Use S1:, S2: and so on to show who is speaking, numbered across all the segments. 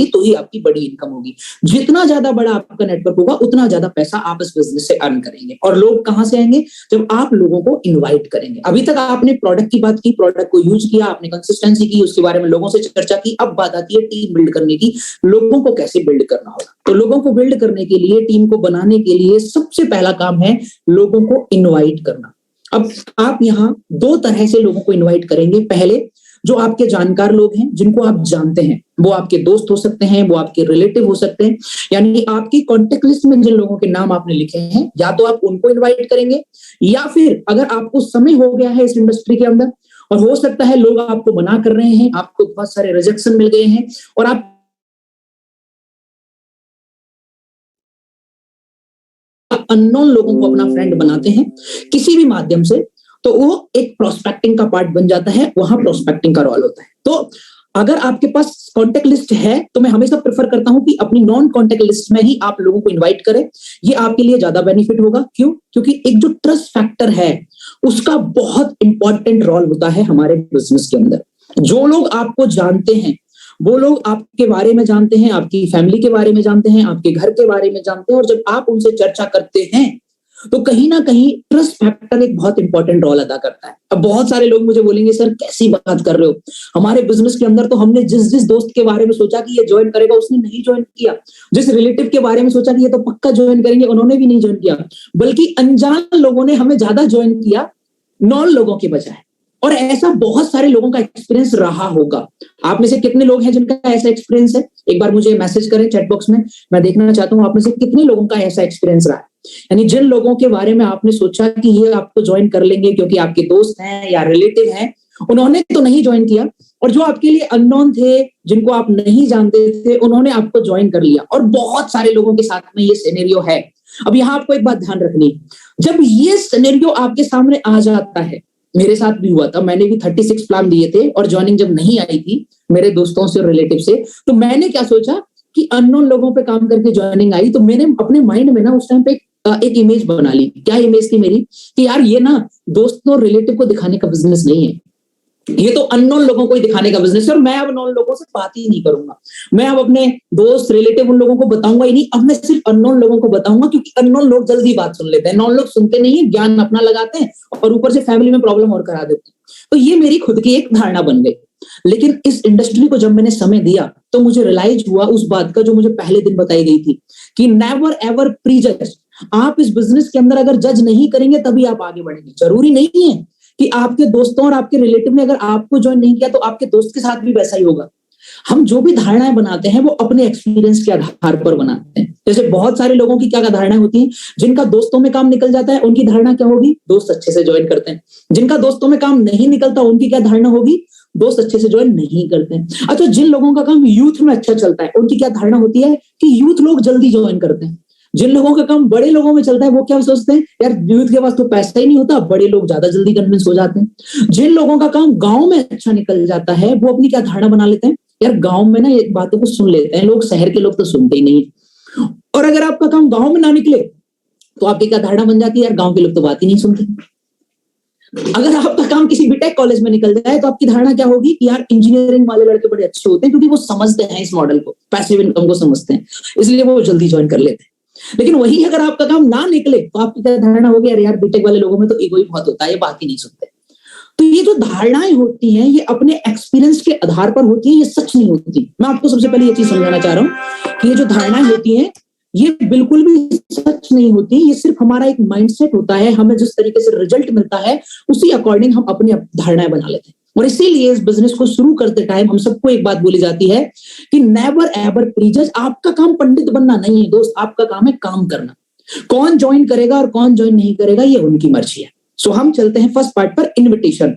S1: तो ही आपकी बड़ी इनकम होगी। जितना ज्यादा बड़ा आपका नेटवर्क होगा उतना ज्यादा पैसा आप इस बिजनेस से अर्न करेंगे। और लोग कहां से आएंगे? जब आप लोगों को इन्वाइट करेंगे। अभी तक आपने प्रोडक्ट की बात की, प्रोडक्ट को यूज किया, आपने कंसिस्टेंसी की, उसके बारे में लोगों से चर्चा की। अब बात आती है टीम बिल्ड करने की, लोगों को कैसे बिल्ड करना होगा। तो लोगों को बिल्ड करने के लिए, टीम को बनाने के लिए सबसे पहला काम है लोगों को इन्वाइट करना। अब आप यहाँ दो तरह से लोगों को इन्वाइट करेंगे। पहले, जो आपके जानकार लोग हैं, जिनको आप जानते हैं, वो आपके दोस्त हो सकते हैं, वो आपके रिलेटिव हो सकते हैं, यानी आपकी कॉन्टेक्ट लिस्ट में जिन लोगों के नाम आपने लिखे हैं, या तो आप उनको इन्वाइट करेंगे, या फिर अगर आपको समय हो गया है इस इंडस्ट्री के अंदर और हो सकता है लोग आपको मना कर रहे हैं, आपको बहुत सारे रिजेक्शन मिल गए हैं और आप अननोन लोगों को अपना फ्रेंड बनाते हैं किसी भी माध्यम से, तो वो एक प्रोस्पेक्टिंग का पार्ट बन जाता है। वहां प्रोस्पेक्टिंग का रोल होता है। तो अगर आपके पास कॉन्टेक्ट लिस्ट है तो मैं हमेशा प्रेफर करता हूं कि अपनी नॉन कॉन्टेक्ट लिस्ट में ही आप लोगों को इनवाइट करें। ये आपके लिए ज्यादा बेनिफिट होगा। क्यों? क्योंकि एक जो ट्रस्ट फैक्टर है उसका बहुत इंपॉर्टेंट रोल होता है हमारे बिजनेस के अंदर। जो लोग आपको जानते हैं, वो लोग आपके बारे में जानते हैं, आपकी फैमिली के बारे में जानते हैं, आपके घर के बारे में जानते हैं, और जब आप उनसे चर्चा करते हैं तो कहीं ना कहीं ट्रस्ट फैक्टर एक बहुत इंपॉर्टेंट रोल अदा करता है। अब बहुत सारे लोग मुझे बोलेंगे, सर कैसी बात कर रहे हो, हमारे बिजनेस के अंदर तो हमने जिस जिस दोस्त के बारे में सोचा कि ये ज्वाइन करेगा उसने नहीं ज्वाइन किया, जिस रिलेटिव के बारे में सोचा कि ये तो पक्का ज्वाइन करेंगे उन्होंने भी नहीं ज्वाइन किया, बल्कि अनजान लोगों ने हमें ज्यादा ज्वाइन किया नॉन लोगों के बजाय। और ऐसा बहुत सारे लोगों का एक्सपीरियंस रहा होगा। आप में से कितने लोग हैं जिनका ऐसा एक्सपीरियंस है? एक बार मुझे मैसेज करें चैट बॉक्स में, मैं देखना चाहता हूं आप में से कितने लोगों का ऐसा एक्सपीरियंस रहा है। यानी जिन लोगों के बारे में आपने सोचा कि ये आपको ज्वाइन कर लेंगे क्योंकि आपके दोस्त हैं या रिलेटिव हैं, उन्होंने तो नहीं ज्वाइन किया, और जो आपके लिए अननोन थे, जिनको आप नहीं जानते थे, उन्होंने आपको ज्वाइन कर लिया। और बहुत सारे लोगों के साथ में ये सिनेरियो है। अब यहाँ आपको एक बात ध्यान रखनी है, जब ये सिनेरियो आपके सामने आ जाता है, मेरे साथ भी हुआ था, मैंने भी 36 प्लान दिए थे और ज्वाइनिंग जब नहीं आई थी मेरे दोस्तों से और रिलेटिव से, तो मैंने क्या सोचा कि अननोन लोगों पे काम करके ज्वाइनिंग आई, तो मैंने अपने माइंड में ना उस टाइम पे एक इमेज बना ली। क्या इमेज थी मेरी? कि यार ये ना दोस्तों और रिलेटिव को दिखाने का बिजनेस नहीं है, ये तो अननोन लोगों को ही दिखाने का बिजनेस है। और मैं अब नॉन लोगों से बात ही नहीं करूंगा, मैं अब अपने दोस्त रिलेटिव उन लोगों को बताऊंगा ही नहीं, अब मैं सिर्फ अननोन लोगों को बताऊंगा, क्योंकि अननोन लोग जल्दी बात सुन लेते हैं, नॉन लोग सुनते नहीं है, ज्ञान अपना लगाते हैं और ऊपर से फैमिली में प्रॉब्लम और करा देते हैं। तो ये मेरी खुद की एक धारणा बन गई। लेकिन इस इंडस्ट्री को जब मैंने समय दिया तो मुझे रियलाइज हुआ उस बात का जो मुझे पहले दिन बताई गई थी कि नेवर एवर प्री जज। आप इस बिजनेस के अंदर अगर जज नहीं करेंगे तभी आप आगे बढ़ेंगे। जरूरी नहीं है कि आपके दोस्तों और आपके रिलेटिव ने अगर आपको ज्वाइन नहीं किया तो आपके दोस्त के साथ भी वैसा ही होगा। हम जो भी धारणाएं बनाते हैं वो अपने एक्सपीरियंस के आधार पर बनाते हैं। जैसे बहुत सारे लोगों की क्या धारणाएं होती हैं, जिनका दोस्तों में काम निकल जाता है उनकी धारणा क्या होगी? दोस्त अच्छे से ज्वाइन करते हैं। जिनका दोस्तों में काम नहीं निकलता उनकी क्या धारणा होगी? दोस्त अच्छे से ज्वाइन नहीं करते हैं। अच्छा, जिन लोगों का काम यूथ में अच्छा चलता है उनकी क्या धारणा होती है? कि यूथ लोग जल्दी ज्वाइन करते हैं। जिन लोगों का काम बड़े लोगों में चलता है वो क्या सोचते हैं? यार यूथ के पास तो पैसा ही नहीं होता, बड़े लोग ज्यादा जल्दी कन्विंस हो जाते हैं। जिन लोगों का काम गांव में अच्छा निकल जाता है वो अपनी क्या धारणा बना लेते हैं? यार गांव में ना ये बातों को सुन लेते हैं लोग, शहर के लोग तो सुनते ही नहीं है। और अगर आपका काम गांव में ना निकले तो आपकी क्या धारणा बन जाती है? यार गांव के लोग तो बात ही नहीं सुनते। अगर आपका काम किसी बीटेक कॉलेज में निकल जाए तो आपकी धारणा क्या होगी? यार इंजीनियरिंग वाले लड़के बड़े अच्छे होते हैं क्योंकि वो समझते हैं इस मॉडल को, पैसिव इनकम को समझते हैं, इसलिए वो जल्दी ज्वाइन कर लेते हैं। लेकिन वही अगर आपका काम ना निकले तो आपकी क्या धारणा होगी? अरे यार बीटेक वाले लोगों में तो ईगो ही बहुत होता है, ये बात ही नहीं सुनते। तो ये जो धारणाएं होती हैं ये अपने एक्सपीरियंस के आधार पर होती है, ये सच नहीं होती। मैं आपको सबसे पहले ये चीज समझाना चाह रहा हूँ कि ये जो धारणाएं होती हैं ये बिल्कुल भी सच नहीं होती। ये सिर्फ हमारा एक माइंडसेट होता है, हमें जिस तरीके से रिजल्ट मिलता है उसी अकॉर्डिंग हम अपनी धारणाएं बना लेते हैं। और इसीलिए इस बिजनेस को शुरू करते टाइम हम सबको एक बात बोली जाती है कि नेवर एवर प्रीजज। आपका काम पंडित बनना नहीं है दोस्त, आपका काम है काम करना। कौन ज्वाइन करेगा और कौन ज्वाइन नहीं करेगा ये उनकी मर्जी है। सो हम चलते हैं फर्स्ट पार्ट पर, इनविटेशन।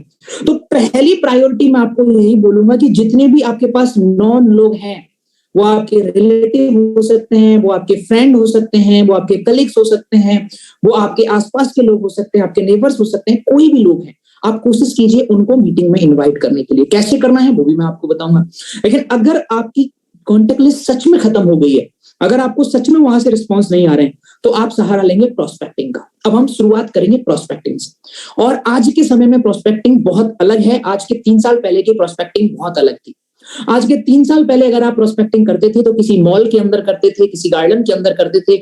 S1: तो पहली प्रायोरिटी मैं आपको यही बोलूंगा कि जितने भी आपके पास नॉन लोग हैं, वो आपके रिलेटिव हो सकते हैं, वो आपके फ्रेंड हो सकते हैं, वो आपके कलीग्स हो सकते हैं, वो आपके आसपास के लोग हो सकते हैं, आपके नेबर्स हो सकते हैं, कोई भी लोग हैं, आप कोशिश कीजिए उनको मीटिंग में इनवाइट करने के लिए। कैसे करना है वो भी मैं आपको बताऊंगा। लेकिन अगर आपकी कॉन्टेक्ट लिस्ट सच में खत्म हो गई है, अगर आपको सच में वहां से रिस्पॉन्स नहीं आ रहे हैं, तो आप सहारा लेंगे प्रोस्पेक्टिंग का। अब हम शुरुआत करेंगे प्रोस्पेक्टिंग से। और आज के समय में प्रोस्पेक्टिंग बहुत अलग है, आज के 3 साल पहले की प्रोस्पेक्टिंग बहुत अलग थी। आज के 3 साल पहले अगर आप प्रोस्पेक्टिंग करते थे तो किसी मॉल के अंदर करते थे, किसी गार्डन के अंदर करते थे,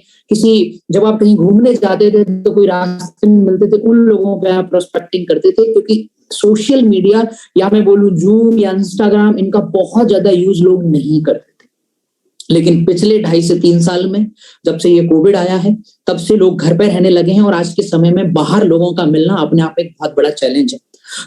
S1: जब आप कहीं घूमने जाते थे तो कोई रास्ते में मिलते थे, उन लोगों पे आप प्रोस्पेक्टिंग करते थे, क्योंकि सोशल मीडिया या मैं बोलूं जूम या इंस्टाग्राम, इनका बहुत ज्यादा यूज लोग नहीं करते थे। लेकिन पिछले 2.5 से 3 साल में जब से ये कोविड आया है, तब से लोग घर पे रहने लगे हैं और आज के समय में बाहर लोगों का मिलना अपने आप एक बहुत बड़ा चैलेंज है।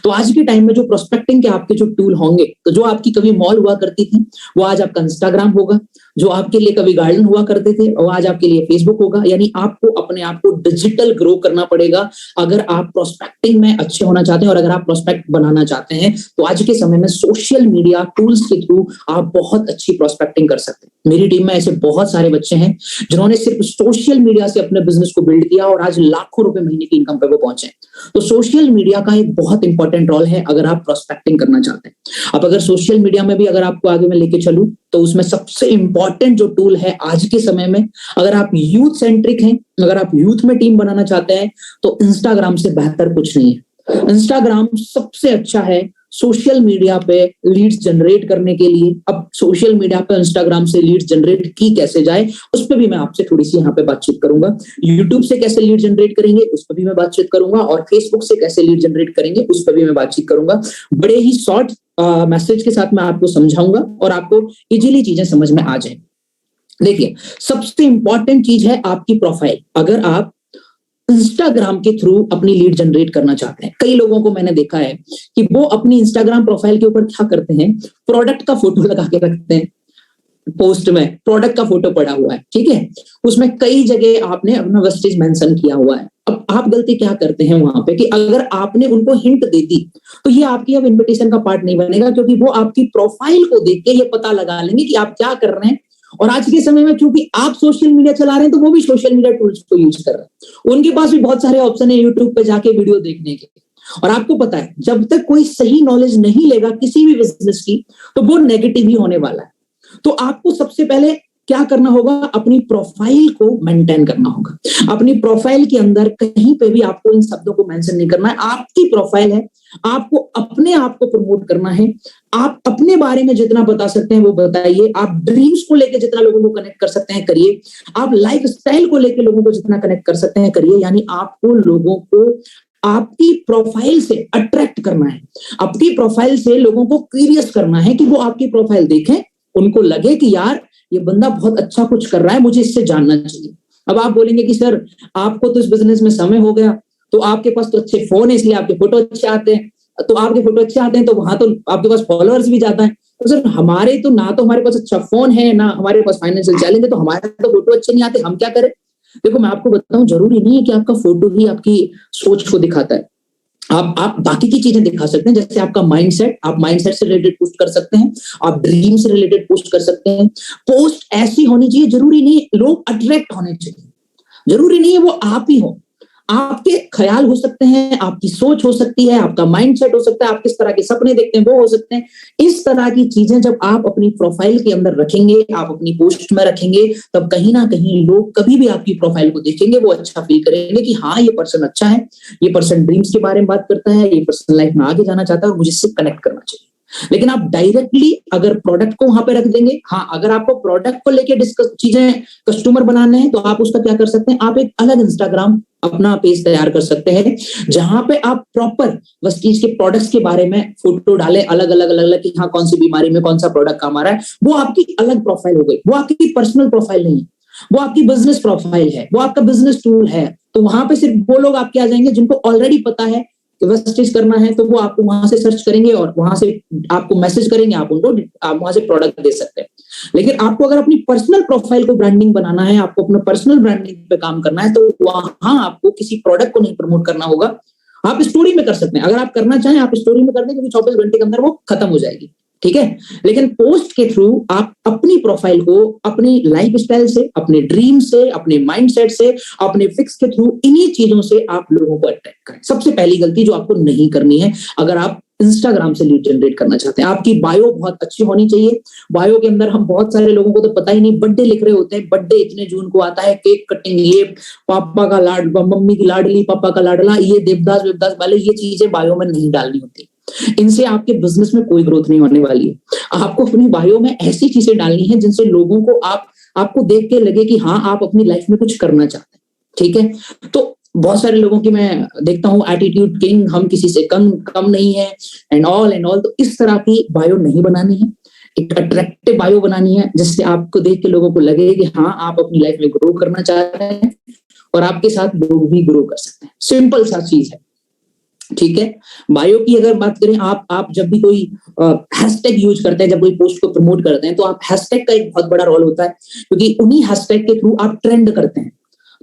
S1: तो आज के टाइम में जो प्रोस्पेक्टिंग के आपके जो टूल होंगे, तो जो आपकी कभी मॉल हुआ करती थी वो आज आपका इंस्टाग्राम होगा, जो आपके लिए कभी गार्डन हुआ करते थे वो आज आपके लिए फेसबुक होगा। यानी आपको अपने आप को डिजिटल ग्रो करना पड़ेगा अगर आप प्रोस्पेक्टिंग में अच्छे होना चाहते हैं और अगर आप प्रोस्पेक्ट बनाना चाहते हैं, तो आज के समय में सोशल मीडिया टूल्स के थ्रू आप बहुत अच्छी प्रोस्पेक्टिंग कर सकते हैं। मेरी टीम में ऐसे बहुत सारे बच्चे हैं जिन्होंने सिर्फ सोशल मीडिया से अपने बिजनेस को बिल्ड किया और आज लाखों रुपए महीने की इनकम पे वो पहुंचे। तो सोशल मीडिया का एक बहुत इंपॉर्टेंट रोल है अगर आप प्रोस्पेक्टिंग करना चाहते हैं। अब अगर सोशल मीडिया में भी अगर आपको आगे मैं लेके चलूं, तो उसमें सबसे इंपॉर्टेंट जो टूल है आज के समय में, अगर आप यूथ सेंट्रिक हैं, अगर आप यूथ में टीम बनाना चाहते हैं, तो इंस्टाग्राम से बेहतर कुछ नहीं है। इंस्टाग्राम सबसे अच्छा है सोशल मीडिया पे लीड्स जनरेट करने के लिए। अब सोशल मीडिया पे इंस्टाग्राम से लीड्स जनरेट की कैसे जाए, उस पर भी मैं आपसे थोड़ी सी यहाँ पे बातचीत करूंगा। यूट्यूब से कैसे लीड जनरेट करेंगे उस पर भी मैं बातचीत करूंगा, और फेसबुक से कैसे लीड जनरेट करेंगे उस पर भी मैं बातचीत करूंगा। बड़े ही शॉर्ट मैसेज के साथ मैं आपको समझाऊंगा और आपको इजीली चीजें समझ में आ जाए। देखिए, सबसे इंपॉर्टेंट चीज है आपकी प्रोफाइल। अगर आप इंस्टाग्राम के थ्रू अपनी लीड जनरेट करना चाहते हैं, कई लोगों को मैंने देखा है कि वो अपनी इंस्टाग्राम प्रोफाइल के ऊपर क्या करते हैं, प्रोडक्ट का फोटो लगा के रखते हैं। पोस्ट में प्रोडक्ट का फोटो पड़ा हुआ है, ठीक है, उसमें कई जगह आपने अपना वेस्टेज मेंशन किया हुआ है। अब आप गलती क्या करते हैं वहां पे कि अगर आपने उनको हिंट दे दी तो ये आपकी अब इन्विटेशन का पार्ट नहीं बनेगा, क्योंकि वो आपकी प्रोफाइल को देख के ये पता लगा लेंगे कि आप क्या कर रहे हैं। और आज के समय में क्योंकि आप सोशल मीडिया चला रहे हैं, तो वो भी सोशल मीडिया टूल्स को यूज कर रहे हैं। उनके पास भी बहुत सारे ऑप्शन है यूट्यूब पे जाके वीडियो देखने के। और आपको पता है, जब तक कोई सही नॉलेज नहीं लेगा किसी भी बिजनेस की, तो वो नेगेटिव ही होने वाला है। तो आपको सबसे पहले क्या करना होगा, अपनी प्रोफाइल को मेंटेन करना होगा। अपनी प्रोफाइल के अंदर कहीं पे भी आपको इन शब्दों को मेंशन नहीं करना है। आपकी प्रोफाइल है, आपको अपने आप को प्रमोट करना है। आप अपने बारे में जितना बता सकते हैं वो बताइए। आप ड्रीम्स को लेकर जितना लोगों को कनेक्ट कर सकते हैं करिए। आप लाइफ स्टाइल को लेकर लोगों को जितना कनेक्ट कर सकते हैं करिए। यानी आपको लोगों को आपकी प्रोफाइल से अट्रैक्ट करना है, आपकी प्रोफाइल से लोगों को क्यूरियस करना है कि वो आपकी प्रोफाइल देखें, उनको लगे कि यार ये बंदा बहुत अच्छा कुछ कर रहा है, मुझे इससे जानना चाहिए। अब आप बोलेंगे कि सर आपको तो इस बिजनेस में समय हो गया, तो आपके पास तो अच्छे फोन है इसलिए आपके फोटो अच्छे आते हैं, तो आपके फोटो अच्छे आते हैं तो वहां तो आपके पास फॉलोअर्स भी ज्यादा है। तो सर हमारे हमारे पास अच्छा फोन है ना, हमारे पास फाइनेंशियल चैलेंज है, तो हमारे तो फोटो अच्छे नहीं आते, हम क्या करें। देखो मैं आपको बताऊं, जरूरी नहीं है कि आपका फोटो ही आपकी सोच को दिखाता है। आप बाकी की चीजें दिखा सकते हैं, जैसे आपका माइंडसेट, आप माइंडसेट से रिलेटेड पोस्ट कर सकते हैं, आप ड्रीम से रिलेटेड पोस्ट कर सकते हैं। पोस्ट ऐसी होनी चाहिए, जरूरी नहीं लोग अट्रैक्ट होने चाहिए, जरूरी नहीं है वो आप ही हो। आपके ख्याल हो सकते हैं, आपकी सोच हो सकती है, आपका माइंडसेट हो सकता है, आप किस तरह के सपने देखते हैं वो हो सकते हैं। इस तरह की चीजें जब आप अपनी प्रोफाइल के अंदर रखेंगे, आप अपनी पोस्ट में रखेंगे, तब कहीं ना कहीं लोग कभी भी आपकी प्रोफाइल को देखेंगे वो अच्छा फील करेंगे कि हाँ ये पर्सन अच्छा है, ये पर्सन ड्रीम्स के बारे में बात करता है, ये पर्सन लाइफ में आगे जाना चाहता है और मुझे इससे कनेक्ट करना चाहिए। लेकिन आप डायरेक्टली अगर प्रोडक्ट को वहां पे रख देंगे, हाँ अगर आपको प्रोडक्ट को लेके डिस्कस चीजें कस्टमर बनाने हैं, तो आप उसका क्या कर सकते हैं, आप एक अलग इंस्टाग्राम अपना पेज तैयार कर सकते हैं, जहां पे आप प्रॉपर बस चीज के प्रोडक्ट्स के बारे में फोटो डालें, अलग अलग कि हाँ कौन सी बीमारी में कौन सा प्रोडक्ट काम आ रहा है। वो आपकी अलग प्रोफाइल हो गई, वो आपकी पर्सनल प्रोफाइल नहीं है, वो आपकी बिजनेस प्रोफाइल है, वो आपका बिजनेस टूल है। तो वहां पे सिर्फ वो लोग आपके आ जाएंगे जिनको ऑलरेडी पता है वेस्टेज करना है, तो वो आपको वहां से सर्च करेंगे और वहां से आपको मैसेज करेंगे, आप वहां से प्रोडक्ट दे सकते हैं। लेकिन आपको अगर अपनी पर्सनल प्रोफाइल को ब्रांडिंग बनाना है, आपको अपना पर्सनल ब्रांडिंग पे काम करना है, तो वहां आपको किसी प्रोडक्ट को नहीं प्रमोट करना होगा। आप स्टोरी में कर सकते हैं, अगर आप करना चाहें आप स्टोरी में कर दें, क्योंकि 24 घंटे के अंदर वो खत्म हो जाएगी, ठीक है। लेकिन पोस्ट के थ्रू आप अपनी प्रोफाइल को अपनी लाइफ स्टाइल से, अपने ड्रीम से, अपने माइंडसेट से, अपने फिक्स के थ्रू, इन्हीं चीजों से आप लोगों को अट्रैक्ट करें। सबसे पहली गलती जो आपको नहीं करनी है अगर आप इंस्टाग्राम से लीड जनरेट करना चाहते हैं, आपकी बायो बहुत अच्छी होनी चाहिए। बायो के अंदर हम बहुत सारे लोगों को तो पता ही नहीं, बर्थडे लिख रहे होते हैं, बर्थडे इतने जून को आता है, केक कटिंग, ये पापा का लाड, मम्मी की लाडली, पापा का लाडला, ये देवदास वेवदास वाले, ये चीजें बायो में नहीं डालनी होती। इनसे आपके बिजनेस में कोई ग्रोथ नहीं होने वाली है। आपको अपनी बायो में ऐसी चीजें डालनी है जिनसे लोगों को आपको देख के लगे कि हाँ आप अपनी लाइफ में कुछ करना चाहते हैं, ठीक है। तो बहुत सारे लोगों की मैं देखता हूँ एटीट्यूड किंग, हम किसी से कम नहीं है एंड ऑल। तो इस तरह की बायो नहीं बनानी है, एक अट्रैक्टिव बायो बनानी है जिससे आपको देख के लोगों को लगे कि हाँ आप अपनी लाइफ में ग्रो करना चाह रहे हैं और आपके साथ लोग भी ग्रो कर सकते हैं। सिंपल सा चीज है, ठीक है। बायो की अगर बात करें, आप जब भी कोई हैशटैग यूज करते हैं, जब कोई पोस्ट को प्रमोट करते हैं, तो आप हैशटैग का एक बहुत बड़ा रोल होता है, क्योंकि उन्हीं हैशटैग के थ्रू आप ट्रेंड करते हैं।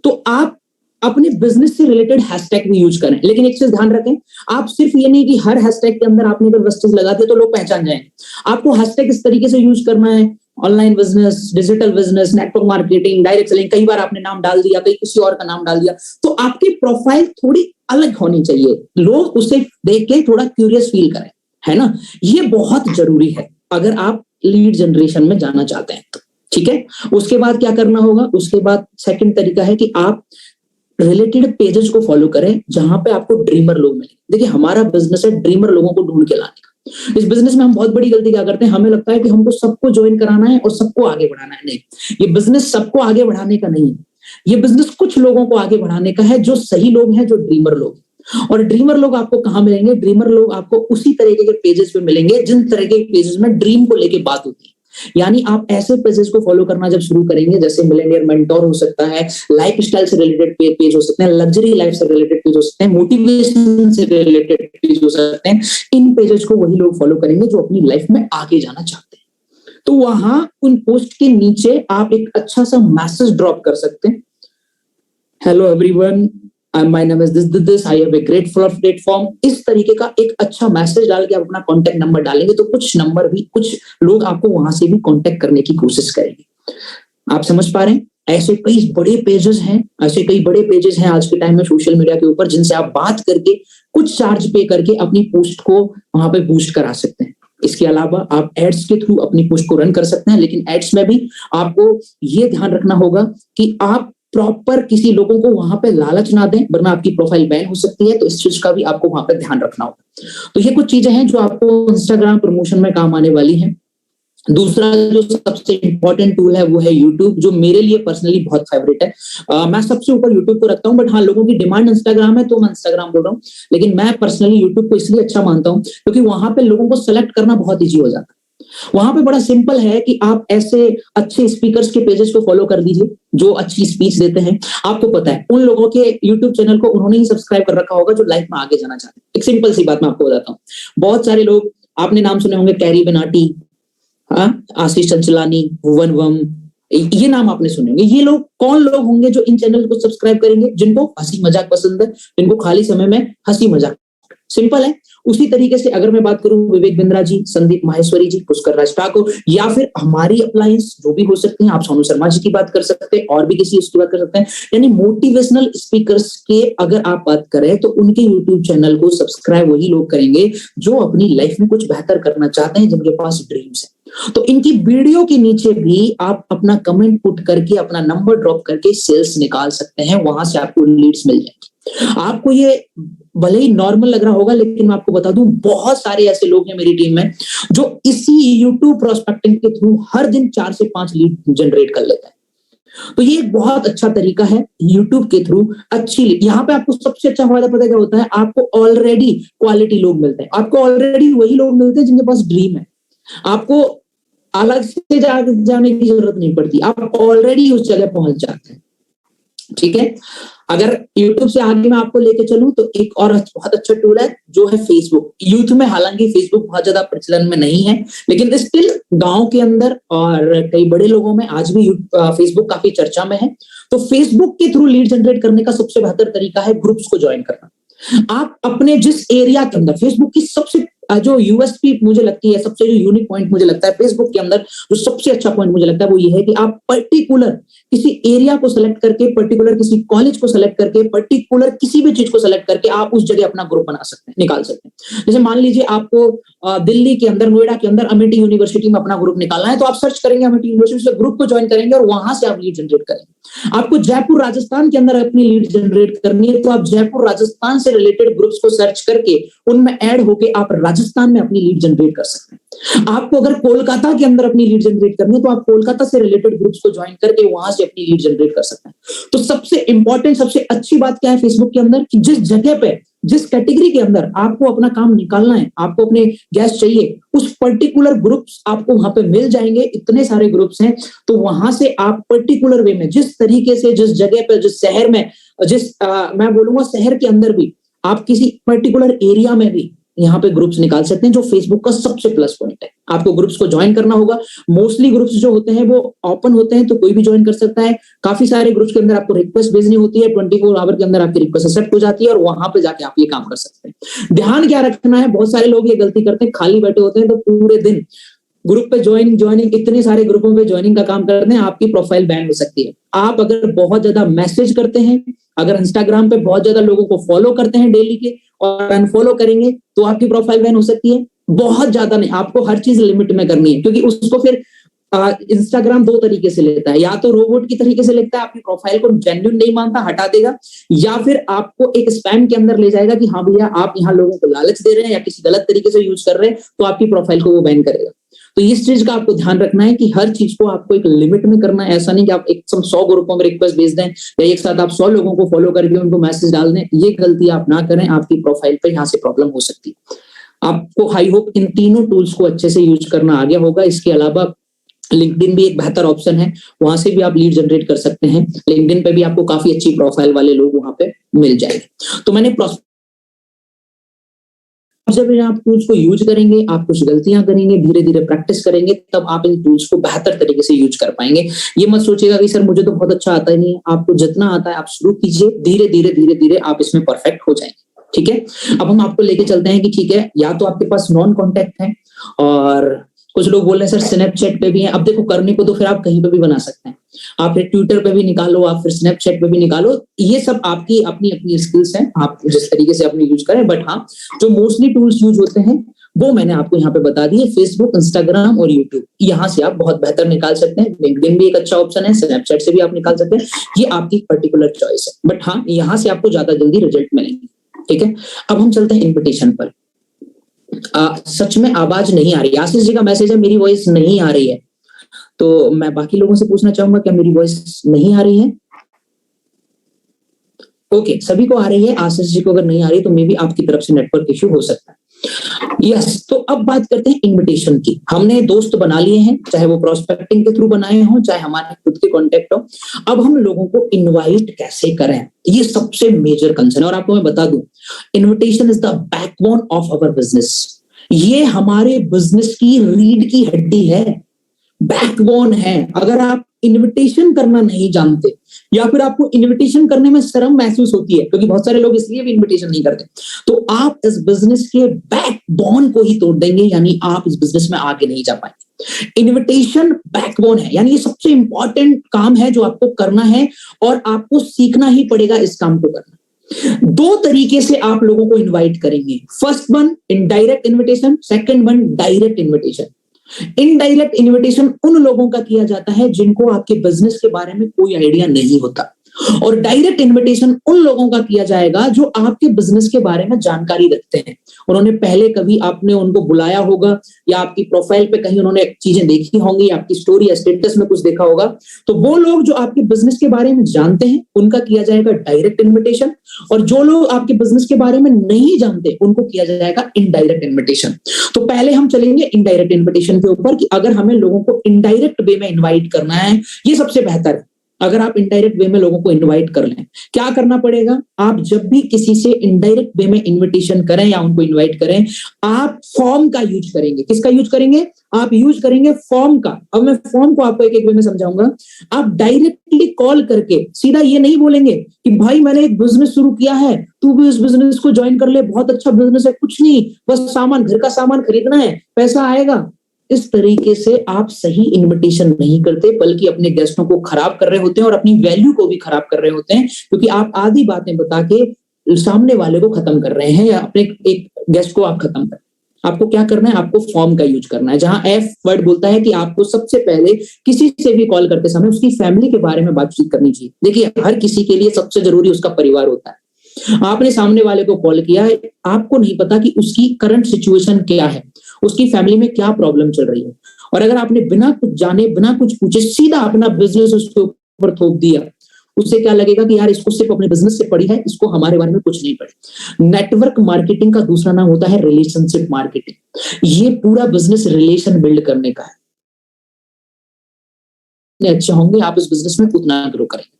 S1: तो आप अपने बिजनेस से रिलेटेड हैशटैग भी यूज करें, लेकिन एक चीज ध्यान रखें, आप सिर्फ ये नहीं कि हर हैशटैग के अंदर आपने अगर वेस्टेज लगा दिया तो लोग पहचान जाएंगे। आपको हैशटैग इस तरीके से यूज करना है, online business, digital business, network marketing, direct selling, कई बार आपने नाम डाल दिया, कई किसी और का नाम डाल दिया, तो आपकी प्रोफाइल थोड़ी अलग होनी चाहिए, लोग उसे देख के थोड़ा क्यूरियस फील करें, है ना। ये बहुत जरूरी है अगर आप लीड जनरेशन में जाना चाहते हैं तो, ठीक है। उसके बाद क्या करना होगा, उसके बाद सेकंड तरीका है कि आप रिलेटेड पेजेस को फॉलो करें जहां पे आपको ड्रीमर लोग मिले। देखिए हमारा बिजनेस है ड्रीमर लोगों को ढूंढ के लाने का। इस बिजनेस में हम बहुत बड़ी गलती क्या करते हैं, हमें लगता है कि हमको सबको ज्वाइन कराना है और सबको आगे बढ़ाना है। नहीं, ये बिजनेस सबको आगे बढ़ाने का नहीं है, ये बिजनेस कुछ लोगों को आगे बढ़ाने का है, जो सही लोग हैं, जो ड्रीमर लोग। और ड्रीमर लोग आपको कहां मिलेंगे, ड्रीमर लोग आपको उसी तरीके के पेजेस पे मिलेंगे जिन तरह के पेजेस में ड्रीम को लेके बात होती है। यानी आप ऐसे पेजेस को फॉलो करना जब शुरू करेंगे, जैसे मिलेनियर मेंटोर हो सकता है, लाइफस्टाइल से रिलेटेड पेज हो सकते हैं, लग्जरी लाइफ से रिलेटेड पेज हो सकते हैं, मोटिवेशन से रिलेटेड पेज हो सकते हैं, इन पेजेस को वही लोग फॉलो करेंगे जो अपनी लाइफ में आगे जाना चाहते हैं। तो वहां उन पोस्ट के नीचे आप एक अच्छा सा मैसेज ड्रॉप कर सकते हैं, hello everyone, my name is this, I have a great platform। इस तरीके का एक अच्छा मैसेज डाल के आप अपना कॉन्टेक्ट नंबर डालेंगे तो कुछ लोग आपको वहां से भी कॉन्टेक्ट करने की कोशिश करेंगे। आप समझ पा रहे हैं, ऐसे कई बड़े पेजेस हैं आज के टाइम में सोशल मीडिया के ऊपर, जिनसे आप बात करके कुछ चार्ज पे करके अपनी पोस्ट को वहां पे बूस्ट करा सकते हैं। इसके अलावा आप एड्स के थ्रू अपनी पोस्ट को रन कर सकते हैं, लेकिन एड्स में भी आपको ये ध्यान रखना होगा कि आप प्रॉपर किसी लोगों को वहां पे लालच ना दें, वरना आपकी प्रोफाइल बैन हो सकती है। तो इस चीज का भी आपको वहां पे ध्यान रखना होगा। तो ये कुछ चीजें हैं जो आपको इंस्टाग्राम प्रमोशन में काम आने वाली हैं। दूसरा जो सबसे इंपॉर्टेंट टूल है वो है यूट्यूब, जो मेरे लिए पर्सनली बहुत फेवरेट है। मैं सबसे ऊपर यूट्यूब को रखता हूँ, बट हाँ लोगों की डिमांड इंस्टाग्राम है तो मैं इंस्टाग्राम बोल रहा हूँ, लेकिन मैं पर्सनली यूट्यूब को इसलिए अच्छा मानता हूँ क्योंकि वहां पे लोगों को सेलेक्ट करना बहुत ईजी हो जाता है। वहां पे बड़ा सिंपल है कि आप ऐसे अच्छे स्पीकर्स के पेजेस को फॉलो कर दीजिए जो अच्छी स्पीच देते हैं। आपको पता है उन लोगों के यूट्यूब चैनल को उन्होंने ही सब्सक्राइब कर रखा होगा जो लाइफ में आगे जाना चाहते हैं। एक सिंपल सी बात मैं आपको बताता हूँ, बहुत सारे लोग आपने नाम सुने होंगे, कैरी बेनाटी, आशीष चंचलानी, भुवन वम, ये नाम आपने सुने होंगे। ये लोग कौन लोग होंगे जो इन चैनल को सब्सक्राइब करेंगे? जिनको हंसी मजाक पसंद है, जिनको खाली समय में हंसी मजाक। सिंपल है। उसी तरीके से अगर मैं बात करूं विवेक बिंद्रा जी, संदीप माहेश्वरी जी, पुष्कर राज ठाकुर, या फिर हमारी अप्लायंस जो भी हो सकते हैं, आप सोनू शर्मा जी की बात कर सकते हैं और भी किसी उसकी बात कर सकते हैं। यानी मोटिवेशनल स्पीकर्स के अगर आप बात करें तो उनके यूट्यूब चैनल को सब्सक्राइब वही लोग करेंगे जो अपनी लाइफ में कुछ बेहतर करना चाहते हैं, जिनके पास ड्रीम्स है। तो इनकी वीडियो के नीचे भी आप अपना कमेंट पुट करके, अपना नंबर ड्रॉप करके सेल्स निकाल सकते हैं, वहां से आपको लीड्स मिल जाएंगी। आपको ये भले ही नॉर्मल लग रहा होगा, लेकिन मैं आपको बता दूं बहुत सारे ऐसे लोग हैं मेरी टीम में जो इसी YouTube प्रोस्पेक्टिंग के थ्रू हर दिन 4 से 5 लीड जनरेट कर लेते हैं। तो ये एक बहुत अच्छा तरीका है YouTube के थ्रू अच्छी लीड। यहाँ पे आपको सबसे अच्छा फायदा पता क्या होता है, आपको ऑलरेडी क्वालिटी लोग मिलते हैं, आपको ऑलरेडी वही लोग मिलते हैं जिनके पास ड्रीम है। आपको अलग से जाने की जरूरत नहीं पड़ती, आप ऑलरेडी उस जगह पहुंच जाते हैं। ठीक है। अगर YouTube से आगे मैं आपको लेके चलूं तो एक और बहुत अच्छा टूल है जो है फेसबुक। यूथ में हालांकि फेसबुक बहुत ज्यादा प्रचलन में नहीं है, लेकिन स्टिल गांव के अंदर और कई बड़े लोगों में आज भी फेसबुक काफी चर्चा में है। तो फेसबुक के थ्रू लीड जनरेट करने का सबसे बेहतर तरीका है ग्रुप्स को ज्वाइन करना। आप अपने जिस एरिया के अंदर, फेसबुक की सबसे जो यूएसपी मुझे लगती है, सबसे जो यूनिक पॉइंट मुझे लगता है फेसबुक के अंदर, जो सबसे अच्छा पॉइंट मुझे लगता है वो ये है कि आप पर्टिकुलर किसी एरिया को सेलेक्ट करके, पर्टिकुलर किसी कॉलेज को सेलेक्ट करके, पर्टिकुलर किसी भी चीज को सेलेक्ट करके आप उस जगह अपना ग्रुप बना सकते हैं, निकाल सकते हैं। जैसे मान लीजिए आपको दिल्ली के अंदर, नोएडा के अंदर अमेठी यूनिवर्सिटी में अपना ग्रुप निकालना है, तो आप सर्च करेंगे अमेठी यूनिवर्सिटी से, ग्रुप को ज्वाइन करेंगे और वहां से आप लीड जनरेट करेंगे। आपको जयपुर राजस्थान के अंदर अपनी लीड जनरेट करनी है तो आप जयपुर राजस्थान से रिलेटेड ग्रुप्स को सर्च करके उनमें ऐड होके आप राजस्थान में अपनी लीड जनरेट कर सकते हैं। आपको अगर कोलकाता के अंदर अपनी लीड जनरेट करनी है तो आप कोलकाता से रिलेटेड ग्रुप्स को ज्वाइन करके वहां से अपनी लीड जनरेट कर सकते हैं। तो सबसे इंपॉर्टेंट, सबसे अच्छी बात क्या है फेसबुक के अंदर कि जिस जगह पे, जिस कैटेगरी के अंदर आपको अपना काम निकालना है, आपको अपने गेस्ट चाहिए, उस पर्टिकुलर ग्रुप्स आपको वहां पे मिल जाएंगे। इतने सारे ग्रुप्स हैं, तो वहां से आप पर्टिकुलर वे में, जिस तरीके से, जिस जगह पे, जिस शहर में, मैं बोलूंगा शहर के अंदर भी, आप किसी पर्टिकुलर एरिया में भी यहाँ पे ग्रुप्स निकाल सकते हैं, जो फेसबुक का सबसे प्लस पॉइंट है। आपको ग्रुप्स को ज्वाइन करना होगा। मोस्टली ग्रुप्स जो होते हैं वो ओपन होते हैं, तो कोई भी ज्वाइन कर सकता है। काफी सारे ग्रुप्स के अंदर आपको रिक्वेस्ट भेजनी होती है, 24 आवर के अंदर आपकी रिक्वेस्ट एक्सेप्ट हो जाती है और वहां पे जाके आप ये काम कर सकते हैं। ध्यान क्या रखना है, बहुत सारे लोग ये गलती करते हैं, खाली बैठे होते हैं तो पूरे दिन ग्रुप पे ज्वाइनिंग इतने सारे ग्रुपों पे ज्वाइनिंग का काम करते हैं, आपकी प्रोफाइल बैन हो सकती है। आप अगर बहुत ज्यादा मैसेज करते हैं, अगर इंस्टाग्राम पे बहुत ज्यादा लोगों को फॉलो करते हैं डेली के और अनफॉलो करेंगे तो आपकी प्रोफाइल बैन हो सकती है। बहुत ज्यादा नहीं, आपको हर चीज लिमिट में करनी है, क्योंकि उसको फिर इंस्टाग्राम दो तरीके से लेता है, या तो रोबोट की तरीके से लेता है, आपकी प्रोफाइल को जेन्युइन नहीं मानता, हटा देगा, या फिर आपको एक स्पैम के अंदर ले जाएगा कि हाँ भैया आप यहाँ लोगों को लालच दे रहे हैं या किसी गलत तरीके से यूज कर रहे हैं, तो आपकी प्रोफाइल को वो बैन करेगा। तो इस चीज का आपको ध्यान रखना है कि हर चीज को आपको एक लिमिट में करना है। ऐसा नहीं कि आप एक 100 ग्रुपों में रिक्वेस्ट भेज दें या एक साथ आप 100 लोगों को फॉलो करके उनको मैसेज डाल दें। ये गलती आप ना करें, आपकी प्रोफाइल पे यहाँ से प्रॉब्लम हो सकती है। आपको हाई होप इन तीनों टूल्स को अच्छे से यूज करना आ गया होगा। इसके अलावा लिंक्डइन भी एक बेहतर ऑप्शन है, वहां से भी आप लीड जनरेट कर सकते हैं। लिंक्डइन पे भी आपको काफी अच्छी प्रोफाइल वाले लोग वहां पे मिल जाएंगे। तो मैंने जब आप टूल्स को यूज करेंगे, आप कुछ गलतियां करेंगे, धीरे धीरे प्रैक्टिस करेंगे, तब आप इन टूल्स को बेहतर तरीके से यूज कर पाएंगे। ये मत सोचिएगा कि सर मुझे तो बहुत अच्छा आता ही नहीं है। आपको जितना आता है आप शुरू कीजिए, धीरे धीरे धीरे धीरे आप इसमें परफेक्ट हो जाएंगे। ठीक है, अब हम आपको लेके चलते हैं कि ठीक है, या तो आपके पास नॉन कॉन्टैक्ट है, और कुछ लोग बोल रहे हैं सर स्नैपचैट पे भी है। अब देखो, करने को तो फिर आप कहीं पे भी बना सकते हैं, आप फिर ट्विटर पे भी निकालो, आप फिर स्नैपचैट पे भी निकालो। ये सब आपकी अपनी अपनी स्किल्स हैं, आप जिस तरीके से अपनी यूज करें। बट हाँ, जो मोस्टली टूल्स यूज होते हैं वो मैंने आपको यहाँ पे बता दिए, फेसबुक, इंस्टाग्राम और यूट्यूब। यहाँ से आप बहुत बेहतर निकाल सकते हैं। लिंक्डइन भी एक अच्छा ऑप्शन है, स्नैपचैट से भी आप निकाल सकते हैं। ये आपकी पर्टिकुलर चॉइस है, बट हाँ, यहाँ से आपको ज्यादा जल्दी रिजल्ट मिलेंगे। ठीक है, अब हम चलते हैं इन्विटेशन पर। सच में आवाज नहीं आ रही, आशीष जी का मैसेज है मेरी वॉइस नहीं आ रही है, तो मैं बाकी लोगों से पूछना चाहूंगा क्या मेरी वॉइस नहीं आ रही है? ओके, सभी को आ रही है। आशीष जी को अगर नहीं आ रही तो मे बी आपकी तरफ से नेटवर्क इश्यू हो सकता है। यस, तो अब बात करते हैं इनविटेशन की। हमने दोस्त बना लिए हैं, चाहे वो प्रोस्पेक्टिंग के थ्रू बनाए हों, चाहे हमारे खुद के कॉन्टेक्ट हो। अब हम लोगों को इनवाइट कैसे करें, ये सबसे मेजर कंसर्न है। और आपको मैं बता दूं, invitation is the backbone of our business. ये हमारे बिजनेस की रीढ़ की हड्डी है, बैकबोन है। अगर आप इनविटेशन करना नहीं जानते या फिर आपको इनविटेशन करने में शर्म महसूस होती है, क्योंकि बहुत सारे लोग इसलिए भी इनविटेशन नहीं करते, तो आप इस बिजनेस के बैकबोन को ही तोड़ देंगे, यानी आप इस बिजनेस में आगे नहीं जा पाएंगे। इनविटेशन बैकबोन है, यानी ये सबसे इंपॉर्टेंट काम है जो आपको करना है और आपको सीखना ही पड़ेगा इस काम को करना। दो तरीके से आप लोगों को इनवाइट करेंगे। First one indirect invitation, second one direct invitation. Indirect invitation उन लोगों का किया जाता है जिनको आपके बिजनेस के बारे में कोई आइडिया नहीं होता, और डायरेक्ट इनविटेशन उन लोगों का किया जाएगा जो आपके बिजनेस के बारे में जानकारी रखते हैं। उन्होंने पहले कभी आपने उनको बुलाया होगा, या आपकी प्रोफाइल पे कहीं उन्होंने चीजें देखी होंगी, आपकी स्टोरी या स्टेटस में कुछ देखा होगा, तो वो लोग जो आपके बिजनेस के बारे में जानते हैं उनका किया जाएगा डायरेक्ट इन्विटेशन, और जो लोग आपके बिजनेस के बारे में नहीं जानते उनको किया जाएगा इनडायरेक्ट इन्विटेशन। तो पहले हम चलेंगे इनडायरेक्ट इन्विटेशन के ऊपर कि अगर हमें लोगों को इनडायरेक्ट वे में इन्वाइट करना है, ये सबसे बेहतर है। अगर आप इनडायरेक्ट वे में लोगों को इनवाइट कर लें, क्या करना पड़ेगा? आप जब भी किसी से इनडायरेक्ट वे में इनविटेशन करें या उनको इनवाइट करें, आप फॉर्म का यूज करेंगे। किसका यूज करेंगे? आप यूज करेंगे फॉर्म का। अब मैं फॉर्म को आपको एक एक वे में समझाऊंगा। आप डायरेक्टली कॉल करके सीधा ये नहीं बोलेंगे कि भाई मैंने एक बिजनेस शुरू किया है, तू भी इस बिजनेस को ज्वाइन कर ले, बहुत अच्छा बिजनेस है, कुछ नहीं, बस सामान, घर का सामान खरीदना है, पैसा आएगा। इस तरीके से आप सही इनविटेशन नहीं करते, बल्कि अपने गेस्टों को खराब कर रहे होते हैं और अपनी वैल्यू को भी खराब कर रहे होते हैं, क्योंकि आप आधी बातें बता के सामने वाले को खत्म कर रहे हैं या अपने एक गेस्ट को आप खत्म कर। आपको क्या करना है, आपको फॉर्म का यूज करना है, जहां एफ वर्ड बोलता है कि आपको सबसे पहले किसी से भी कॉल करते समय उसकी फैमिली के बारे में बातचीत करनी चाहिए। देखिए, हर किसी के लिए सबसे जरूरी उसका परिवार होता है। आपने सामने वाले को कॉल किया है, आपको नहीं पता कि उसकी करंट सिचुएशन क्या है, उसकी फैमिली में क्या प्रॉब्लम चल रही है, और अगर आपने बिना कुछ जाने बिना कुछ पूछे सीधा अपना बिजनेस उसके ऊपर थोप दिया, उससे क्या लगेगा कि यार इसको सिर्फ अपने बिजनेस से पड़ी है, इसको हमारे बारे में कुछ नहीं पड़ी। नेटवर्क मार्केटिंग का दूसरा नाम होता है रिलेशनशिप मार्केटिंग। ये पूरा बिजनेस रिलेशन बिल्ड करने का है। अच्छे होंगे आप इस बिजनेस में उतना ग्रो करेंगे।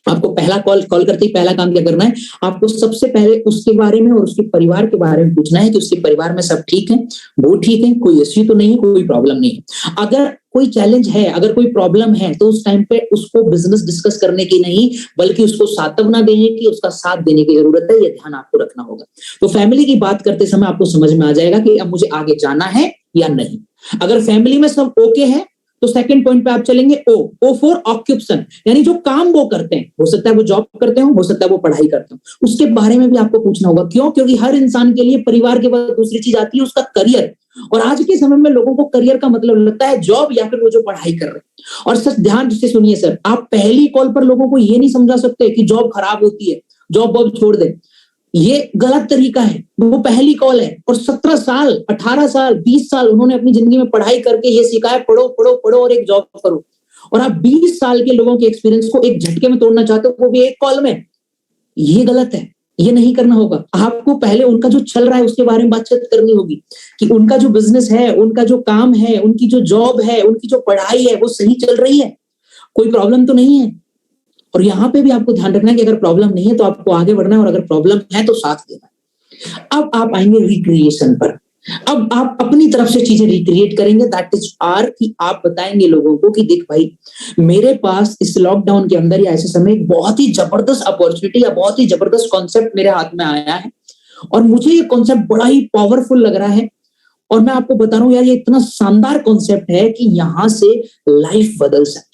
S1: आपको पहला कॉल करते ही पहला काम क्या करना है, आपको सबसे पहले उसके बारे में और उसके परिवार के बारे में पूछना है कि उसके परिवार में सब ठीक है, वो ठीक है, कोई इश्यू तो नहीं है, कोई प्रॉब्लम नहीं है। अगर कोई चैलेंज है, अगर कोई प्रॉब्लम है, तो उस टाइम पे उसको बिजनेस डिस्कस करने की नहीं, बल्कि उसको सांत्वना देने की, उसका साथ देने की जरूरत है। ये ध्यान आपको रखना होगा। तो फैमिली की बात करते समय आपको समझ में आ जाएगा कि अब मुझे आगे जाना है या नहीं। अगर फैमिली में सब ओके है तो सेकंड पॉइंट पे आप चलेंगे ओ फॉर ऑक्यूपेशन, यानी जो काम वो करते हैं, हो सकता है वो जॉब करते हो सकता है वो पढ़ाई करते हो, उसके बारे में भी आपको पूछना होगा। क्यों? क्योंकि हर इंसान के लिए परिवार के बाद दूसरी चीज आती है उसका करियर। और आज के समय में लोगों को करियर का मतलब लगता है जॉब या फिर वो जो पढ़ाई कर रहे हैं। और सर ध्यान से सुनिए सर, आप पहली कॉल पर लोगों को ये नहीं समझा सकते कि जॉब खराब होती है, जॉब वॉब छोड़ दे। ये गलत तरीका है। वो पहली कॉल है और 17 साल 18 साल 20 साल उन्होंने अपनी जिंदगी में पढ़ाई करके ये सीखा है, पढ़ो पढ़ो पढ़ो और एक जॉब करो। और आप 20 साल के लोगों के एक्सपीरियंस को एक झटके में तोड़ना चाहते हो, वो भी एक कॉल में। ये गलत है, ये नहीं करना होगा। आपको पहले उनका जो चल रहा है उसके बारे में बातचीत करनी होगी कि उनका जो बिजनेस है, उनका जो काम है, उनकी जो जॉब है, उनकी जो पढ़ाई है, वो सही चल रही है, कोई प्रॉब्लम तो नहीं है। और यहाँ पे भी आपको ध्यान रखना है कि अगर प्रॉब्लम नहीं है तो आपको आगे बढ़ना है, और अगर प्रॉब्लम है तो साथ देना है। अब आप आएंगे रिक्रिएशन पर। अब आप अपनी तरफ से चीजें रिक्रिएट करेंगे, दैट इज आर, कि आप बताएंगे लोगों को कि देख भाई, मेरे पास इस लॉकडाउन के अंदर या ऐसे समय एक बहुत ही जबरदस्त अपॉर्चुनिटी या बहुत ही जबरदस्त कॉन्सेप्ट मेरे हाथ में आया है, और मुझे ये कॉन्सेप्ट बड़ा ही पावरफुल लग रहा है। और मैं आपको बता रहा हूं यार, ये इतना शानदार कॉन्सेप्ट है कि यहां से लाइफ बदल सकती है।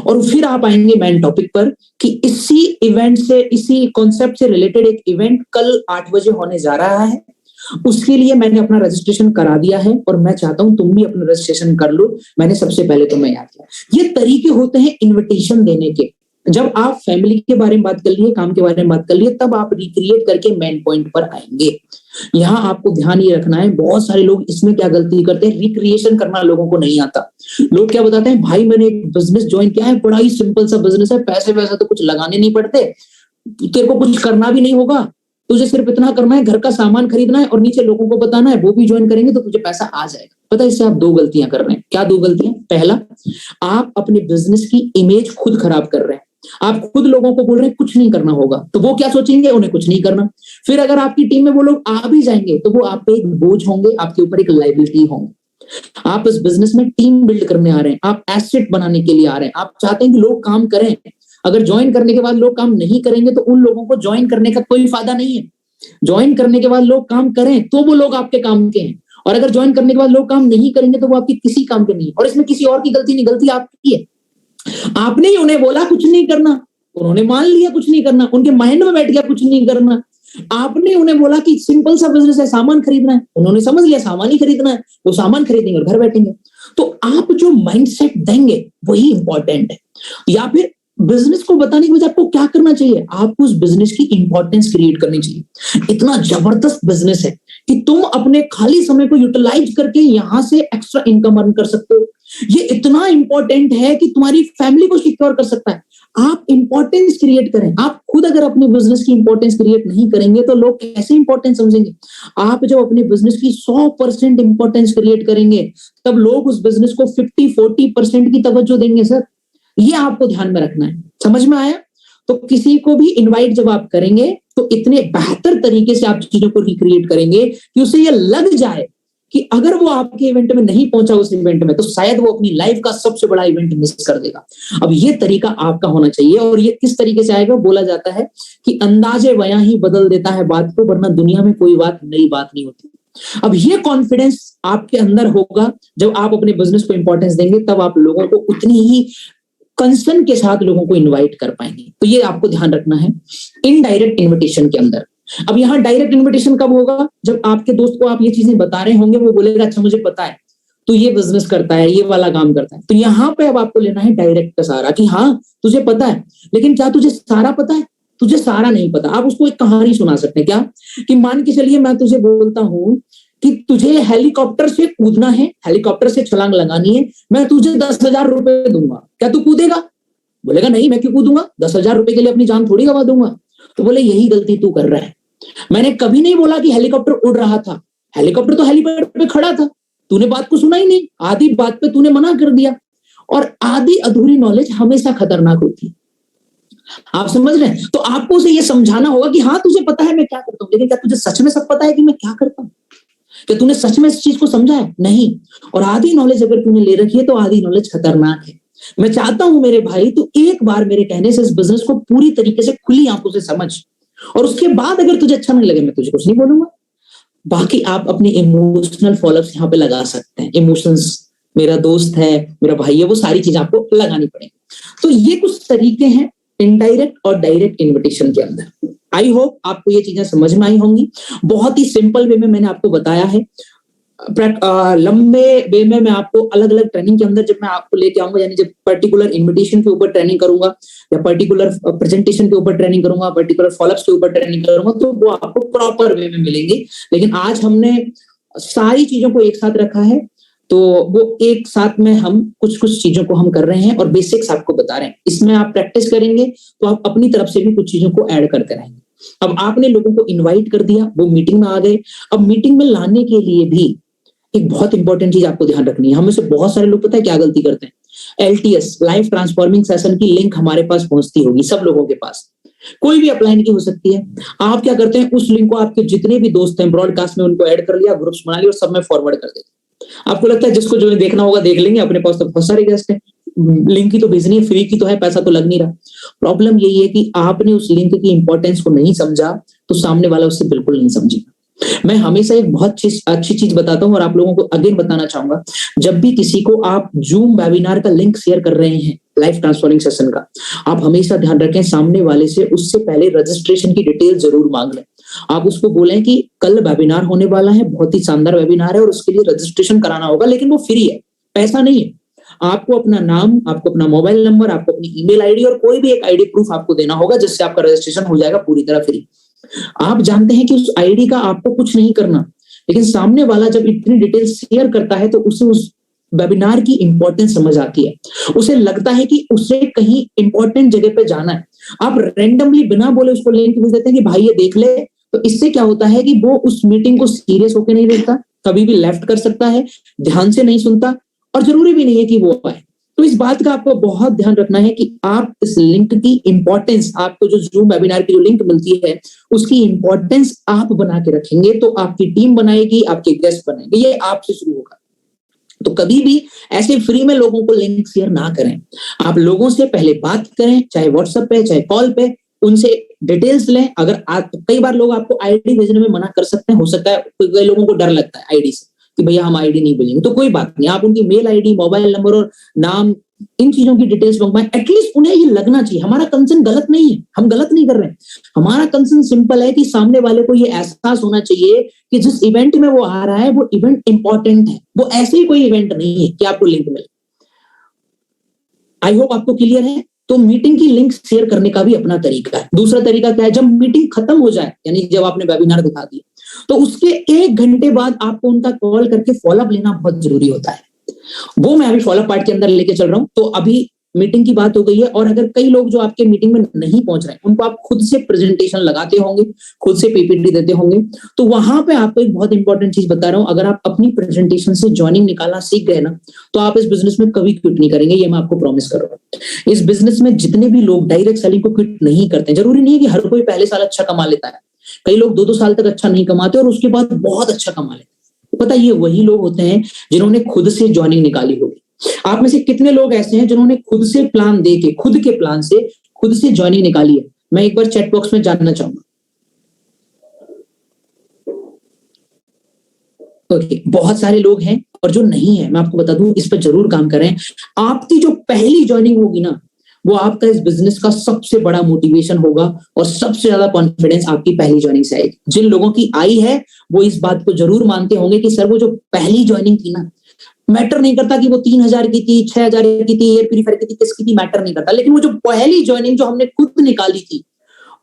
S1: और फिर आप आएंगे मेन टॉपिक पर कि इसी इवेंट से, इसी कॉन्सेप्ट से रिलेटेड एक इवेंट कल 8 बजे होने जा रहा है। उसके लिए मैंने अपना रजिस्ट्रेशन करा दिया है और मैं चाहता हूं तुम भी अपना रजिस्ट्रेशन कर लो। मैंने सबसे पहले तुम्हें याद किया। ये तरीके होते हैं इनविटेशन देने के। जब आप फैमिली के बारे में बात कर लिए, काम के बारे में बात कर लिए, तब आप रिक्रिएट करके मेन पॉइंट पर आएंगे। यहाँ आपको ध्यान ये रखना है, बहुत सारे लोग इसमें क्या गलती करते हैं, रिक्रिएशन करना लोगों को नहीं आता। लोग क्या बताते हैं, भाई मैंने एक बिजनेस ज्वाइन किया है, बड़ा ही सिंपल सा बिजनेस है, पैसे वैसे तो कुछ लगाने नहीं पड़ते, तेरे को कुछ करना भी नहीं होगा, तुझे सिर्फ इतना करना है, घर का सामान खरीदना है और नीचे लोगों को बताना है, वो भी ज्वाइन करेंगे तो तुझे पैसा आ जाएगा। पता है, इससे आप 2 गलतियां कर रहे हैं। क्या 2 गलतियां? पहला, आप अपने बिजनेस की इमेज खुद खराब कर रहे हैं। आप खुद लोगों को बोल रहे हैं कुछ नहीं करना होगा, तो वो क्या सोचेंगे, उन्हें कुछ नहीं करना। फिर अगर आपकी टीम में वो लोग आ भी जाएंगे तो वो आप पे एक बोझ होंगे, आपके ऊपर एक लायबिलिटी होंगे। आप इस बिजनेस में टीम बिल्ड करने आ रहे हैं, आप एसेट बनाने के लिए आ रहे हैं, आप चाहते हैं कि लोग काम करें। अगर ज्वाइन करने के बाद लोग काम नहीं करेंगे तो उन लोगों को ज्वाइन करने का कोई फायदा नहीं है। ज्वाइन करने के बाद लोग काम करें तो वो लोग आपके काम के हैं, और अगर ज्वाइन करने के बाद लोग काम नहीं करेंगे तो वो आपकी किसी काम के नहीं है। और इसमें किसी और की गलती नहीं, गलती आपकी है। आपने ही उन्हें बोला कुछ नहीं करना, उन्होंने मान लिया कुछ नहीं करना, उनके माइंड में बैठ गया कुछ नहीं करना। आपने उन्हें बोला कि सिंपल सा बिजनेस है, सामान खरीदना है, उन्होंने समझ लिया सामान ही खरीदना है, वो सामान खरीदेंगे और घर बैठेंगे। तो आप जो माइंडसेट देंगे वही इंपॉर्टेंट है। या फिर बिजनेस को बताने के बजाय आपको क्या करना चाहिए, आपको उस बिजनेस की इंपॉर्टेंस क्रिएट करनी चाहिए। इतना जबरदस्त बिजनेस है कि तुम अपने खाली समय को यूटिलाइज करके यहां से एक्स्ट्रा इनकम अर्न कर सकते हो। ये इतना इंपॉर्टेंट है कि तुम्हारी फैमिली को सिक्योर कर सकता है। आप इंपॉर्टेंस क्रिएट करें। आप खुद अगर अपने बिजनेस की इंपॉर्टेंस क्रिएट नहीं करेंगे तो लोग कैसे इंपॉर्टेंस समझेंगे। आप जब अपने बिजनेस की 100% इंपॉर्टेंस क्रिएट करेंगे तब लोग उस बिजनेस को 50-40% की तवज्जो देंगे। सर, ये आपको ध्यान में रखना है। समझ में आया? तो किसी को भी इनवाइट जब आप करेंगे तो इतने बेहतर तरीके से आप चीजों को रिक्रिएट करेंगे कि उसे ये लग जाए कि अगर वो आपके इवेंट में नहीं पहुंचा उस इवेंट में तो शायद वो अपनी लाइफ का सबसे बड़ा इवेंट मिस कर देगा। अब ये तरीका आपका होना चाहिए। और ये किस तरीके से आएगा? बोला जाता है कि अंदाजे बयां ही बदल देता है बात को, वरना दुनिया में कोई बात नई बात नहीं होती। अब ये कॉन्फिडेंस आपके अंदर होगा जब आप अपने बिजनेस को इंपॉर्टेंस देंगे, तब आप लोगों को उतनी ही कंसर्न के साथ लोगों को इनवाइट कर पाएंगे। तो ये आपको ध्यान रखना है इनडायरेक्ट इनविटेशन के अंदर। अब यहाँ डायरेक्ट इन्विटेशन कब होगा? जब आपके दोस्त को आप ये चीजें बता रहे होंगे, वो बोलेगा अच्छा मुझे पता है तू ये बिजनेस करता है, ये वाला काम करता है। तो यहाँ पे अब आपको लेना है डायरेक्ट का सहारा कि हाँ तुझे पता है, लेकिन क्या तुझे सारा पता है? तुझे सारा नहीं पता। आप उसको एक कहानी सुना सकते हैं क्या, कि मान के चलिए मैं तुझे बोलता हूँ कि तुझे हेलीकॉप्टर से कूदना है, हेलीकॉप्टर से छलांग लगानी है, मैं तुझे 10,000 रुपए दूंगा, क्या तू कूदेगा? बोलेगा नहीं, मैं क्यों कूदूंगा, 10,000 रुपए के लिए अपनी जान थोड़ी गवा दूंगा। तो बोले यही गलती तू कर रहा है। मैंने कभी नहीं बोला कि हेलीकॉप्टर उड़ रहा था, हेलीकॉप्टर तो हेलीपैड पे खड़ा था, तूने बात को सुना ही नहीं, आधी बात पे तूने मना कर दिया। और आधी अधूरी नॉलेज हमेशा खतरनाक होती है। आप समझ रहे हैं? तो आपको उसे ये समझाना होगा कि हाँ तुझे पता है मैं क्या करता हूँ, लेकिन क्या तुझे सच में सब पता है कि मैं क्या करता हूँ? क्या तूने सच में इस चीज को समझा है? नहीं। और आधी नॉलेज अगर तूने ले रखी है तो आधी नॉलेज खतरनाक है। मैं चाहता हूं मेरे भाई तू एक बार मेरे कहने से इस बिजनेस को पूरी तरीके से खुली आंखों से समझ, और उसके बाद अगर तुझे अच्छा नहीं लगे मैं तुझे कुछ नहीं बोलूंगा। बाकी आप अपने इमोशनल फॉलोअप्स यहाँ पे लगा सकते हैं। इमोशंस, मेरा दोस्त है, मेरा भाई है, वो सारी चीजें आपको लगानी पड़ेगी। तो ये कुछ तरीके हैं इनडायरेक्ट और डायरेक्ट इन्विटेशन के अंदर। आई होप आपको ये चीजें समझ में आई होंगी। बहुत ही सिंपल वे में मैंने आपको बताया है। लंबे वे में मैं आपको अलग अलग ट्रेनिंग के अंदर जब मैं आपको लेके आऊंगा, यानी जब पर्टिकुलर इन्विटेशन के ऊपर ट्रेनिंग करूंगा या पर्टिकुलर प्रेजेंटेशन के ऊपर ट्रेनिंग करूंगा, पर्टिकुलर फॉलोअप्स के ऊपर ट्रेनिंग करूंगा, तो वो आपको प्रॉपर वे में मिलेंगे। लेकिन आज हमने सारी चीजों को एक साथ रखा है, तो वो एक साथ में हम कुछ कुछ चीजों को हम कर रहे हैं और बेसिक्स आपको बता रहे हैं। इसमें आप प्रैक्टिस करेंगे तो आप अपनी तरफ से भी कुछ चीजों को ऐड करते रहेंगे। अब आपने लोगों को इनवाइट कर दिया, वो मीटिंग में आ गए। अब मीटिंग में लाने के लिए भी एक बहुत इंपॉर्टेंट चीज आपको ध्यान रखनी है। हम में से बहुत सारे लोग पता है क्या गलती करते हैं? LTS, लाइफ ट्रांसफॉर्मिंग सेशन की लिंक हमारे पास पहुंचती होगी सब लोगों के पास, कोई भी अप्लाई नहीं हो सकती है। आप क्या करते हैं, उस लिंक को आपके जितने भी दोस्त हैं ब्रॉडकास्ट में उनको ऐड कर लिया, ग्रुप्स बना लिया और सब में फॉरवर्ड कर देते। आपको लगता है जिसको जो देखना होगा देख लेंगे, अपने पास तो बहुत सारे गेस्ट हैं, लिंक की तो भेजनी है, फ्री की तो है, पैसा तो लग नहीं रहा। प्रॉब्लम यही है कि आपने उस लिंक की इंपॉर्टेंस को नहीं समझा, तो सामने वाला उससे बिल्कुल नहीं समझेगा। मैं हमेशा एक बहुत अच्छी चीज बताता हूं और आप लोगों को अगेन बताना चाहूंगा, जब भी किसी को आप जूम वेबिनार का लिंक शेयर कर रहे हैं लाइफ ट्रांसफॉर्मिंग सेशन का, आप हमेशा ध्यान रखें सामने वाले से उससे पहले रजिस्ट्रेशन की डिटेल जरूर मांग लें। आप उसको बोलें कि कल वेबिनार होने वाला है, बहुत ही शानदार वेबिनार है और उसके लिए रजिस्ट्रेशन कराना होगा, लेकिन वो फ्री है, पैसा नहीं है। आपको अपना नाम, आपको अपना मोबाइल नंबर, आपको अपनी ईमेल आईडी और कोई भी एक आईडी प्रूफ आपको देना होगा, जिससे आपका रजिस्ट्रेशन हो जाएगा पूरी तरह फ्री। आप जानते हैं कि उस आईडी का आपको कुछ नहीं करना, लेकिन सामने वाला जब इतनी डिटेल शेयर करता है तो उसे उस वेबिनार की इंपॉर्टेंस समझ आती है। उसे लगता है कि उसे कहीं इंपॉर्टेंट जगह पे जाना है। आप रैंडमली बिना बोले उसको लिंक भेज देते हैं कि भाई ये देख ले, तो इससे क्या होता है कि वो उस मीटिंग को सीरियस होकर नहीं देखता, कभी भी लेफ्ट कर सकता है, ध्यान से नहीं सुनता, और जरूरी भी नहीं है कि वो आए। तो इस बात का आपको बहुत ध्यान रखना है कि आप इस लिंक की इंपॉर्टेंस, आपको जो जूम वेबिनार की जो लिंक मिलती है उसकी इंपॉर्टेंस आप बना के रखेंगे तो आपकी टीम बनाएगी, आपके गेस्ट बनाएंगे, ये आपसे शुरू होगा। तो कभी भी ऐसे फ्री में लोगों को लिंक शेयर ना करें। आप लोगों से पहले बात करें, चाहे व्हाट्सएप पे चाहे कॉल पे, उनसे डिटेल्स लें। अगर कई बार लोग आपको आईडी भेजने में मना कर सकते हैं, हो सकता है कई लोगों को डर लगता है आईडी से कि भैया हम आईडी नहीं भेजेंगे, तो कोई बात नहीं, आप उनकी मेल आईडी, मोबाइल नंबर और नाम, इन चीजों की डिटेल्स मंगवाएं। एटलीस्ट उन्हें ये लगना चाहिए हमारा कंसर्न गलत नहीं है, हम गलत नहीं कर रहे हैं। हमारा कंसर्न सिंपल है कि सामने वाले को ये एहसास होना चाहिए कि जिस इवेंट में वो आ रहा है वो इवेंट इंपॉर्टेंट है, वो ऐसे ही कोई इवेंट नहीं है कि आपको लिंक मिले। आई होप आपको क्लियर है। तो मीटिंग की लिंक शेयर करने का भी अपना तरीका है। दूसरा तरीका क्या है, जब मीटिंग खत्म हो जाए, यानी जब आपने वेबिनार दिखा दिया, तो उसके 1 घंटे बाद आपको उनका कॉल करके फॉलोअप लेना बहुत जरूरी होता है। वो मैं अभी फॉलोअप पार्ट के अंदर लेके चल रहा हूं। तो अभी मीटिंग की बात हो गई है, और अगर कई लोग जो आपके मीटिंग में नहीं पहुंच रहे हैं उनको आप खुद से प्रेजेंटेशन लगाते होंगे, खुद से पीपीटी देते होंगे, तो वहां पे आपको एक बहुत इंपॉर्टेंट चीज बता रहा हूं, अगर आप अपनी प्रेजेंटेशन से जॉइनिंग निकालना सीख गए ना, तो आप इस बिजनेस में कभी क्विट नहीं करेंगे, ये मैं आपको प्रॉमिस कर रहा हूं। इस बिजनेस में जितने भी लोग डायरेक्ट सेलिंग को क्विट नहीं करते, जरूरी नहीं है कि हर कोई पहले साल अच्छा कमा लेता है, कई लोग 2-2 साल तक अच्छा नहीं कमाते और उसके बाद बहुत अच्छा कमा लेते हैं। पता है, ये वही लोग होते हैं जिन्होंने खुद से जॉइनिंग निकाली होगी। आप में से कितने लोग ऐसे हैं जिन्होंने खुद से प्लान दे के, खुद के प्लान से खुद से जॉइनिंग निकाली है? मैं एक बार चैट बॉक्स में जानना चाहूंगा। ओके, बहुत सारे लोग हैं, और जो नहीं है मैं आपको बता दूं, इस पर जरूर काम करें। आपकी जो पहली जॉइनिंग होगी ना, वो आपका इस बिजनेस का सबसे बड़ा मोटिवेशन होगा और सबसे ज्यादा कॉन्फिडेंस आपकी पहली ज्वाइनिंग से आएगी। जिन लोगों की आई है वो इस बात को जरूर मानते होंगे कि सर वो जो पहली ज्वाइनिंग थी ना, मैटर नहीं करता कि वो 3,000 की थी, 6,000 की थी, एयर प्यूरीफायर की थी, किसकी थी, मैटर नहीं करता, लेकिन वो जो पहली ज्वाइनिंग जो हमने खुद निकाली थी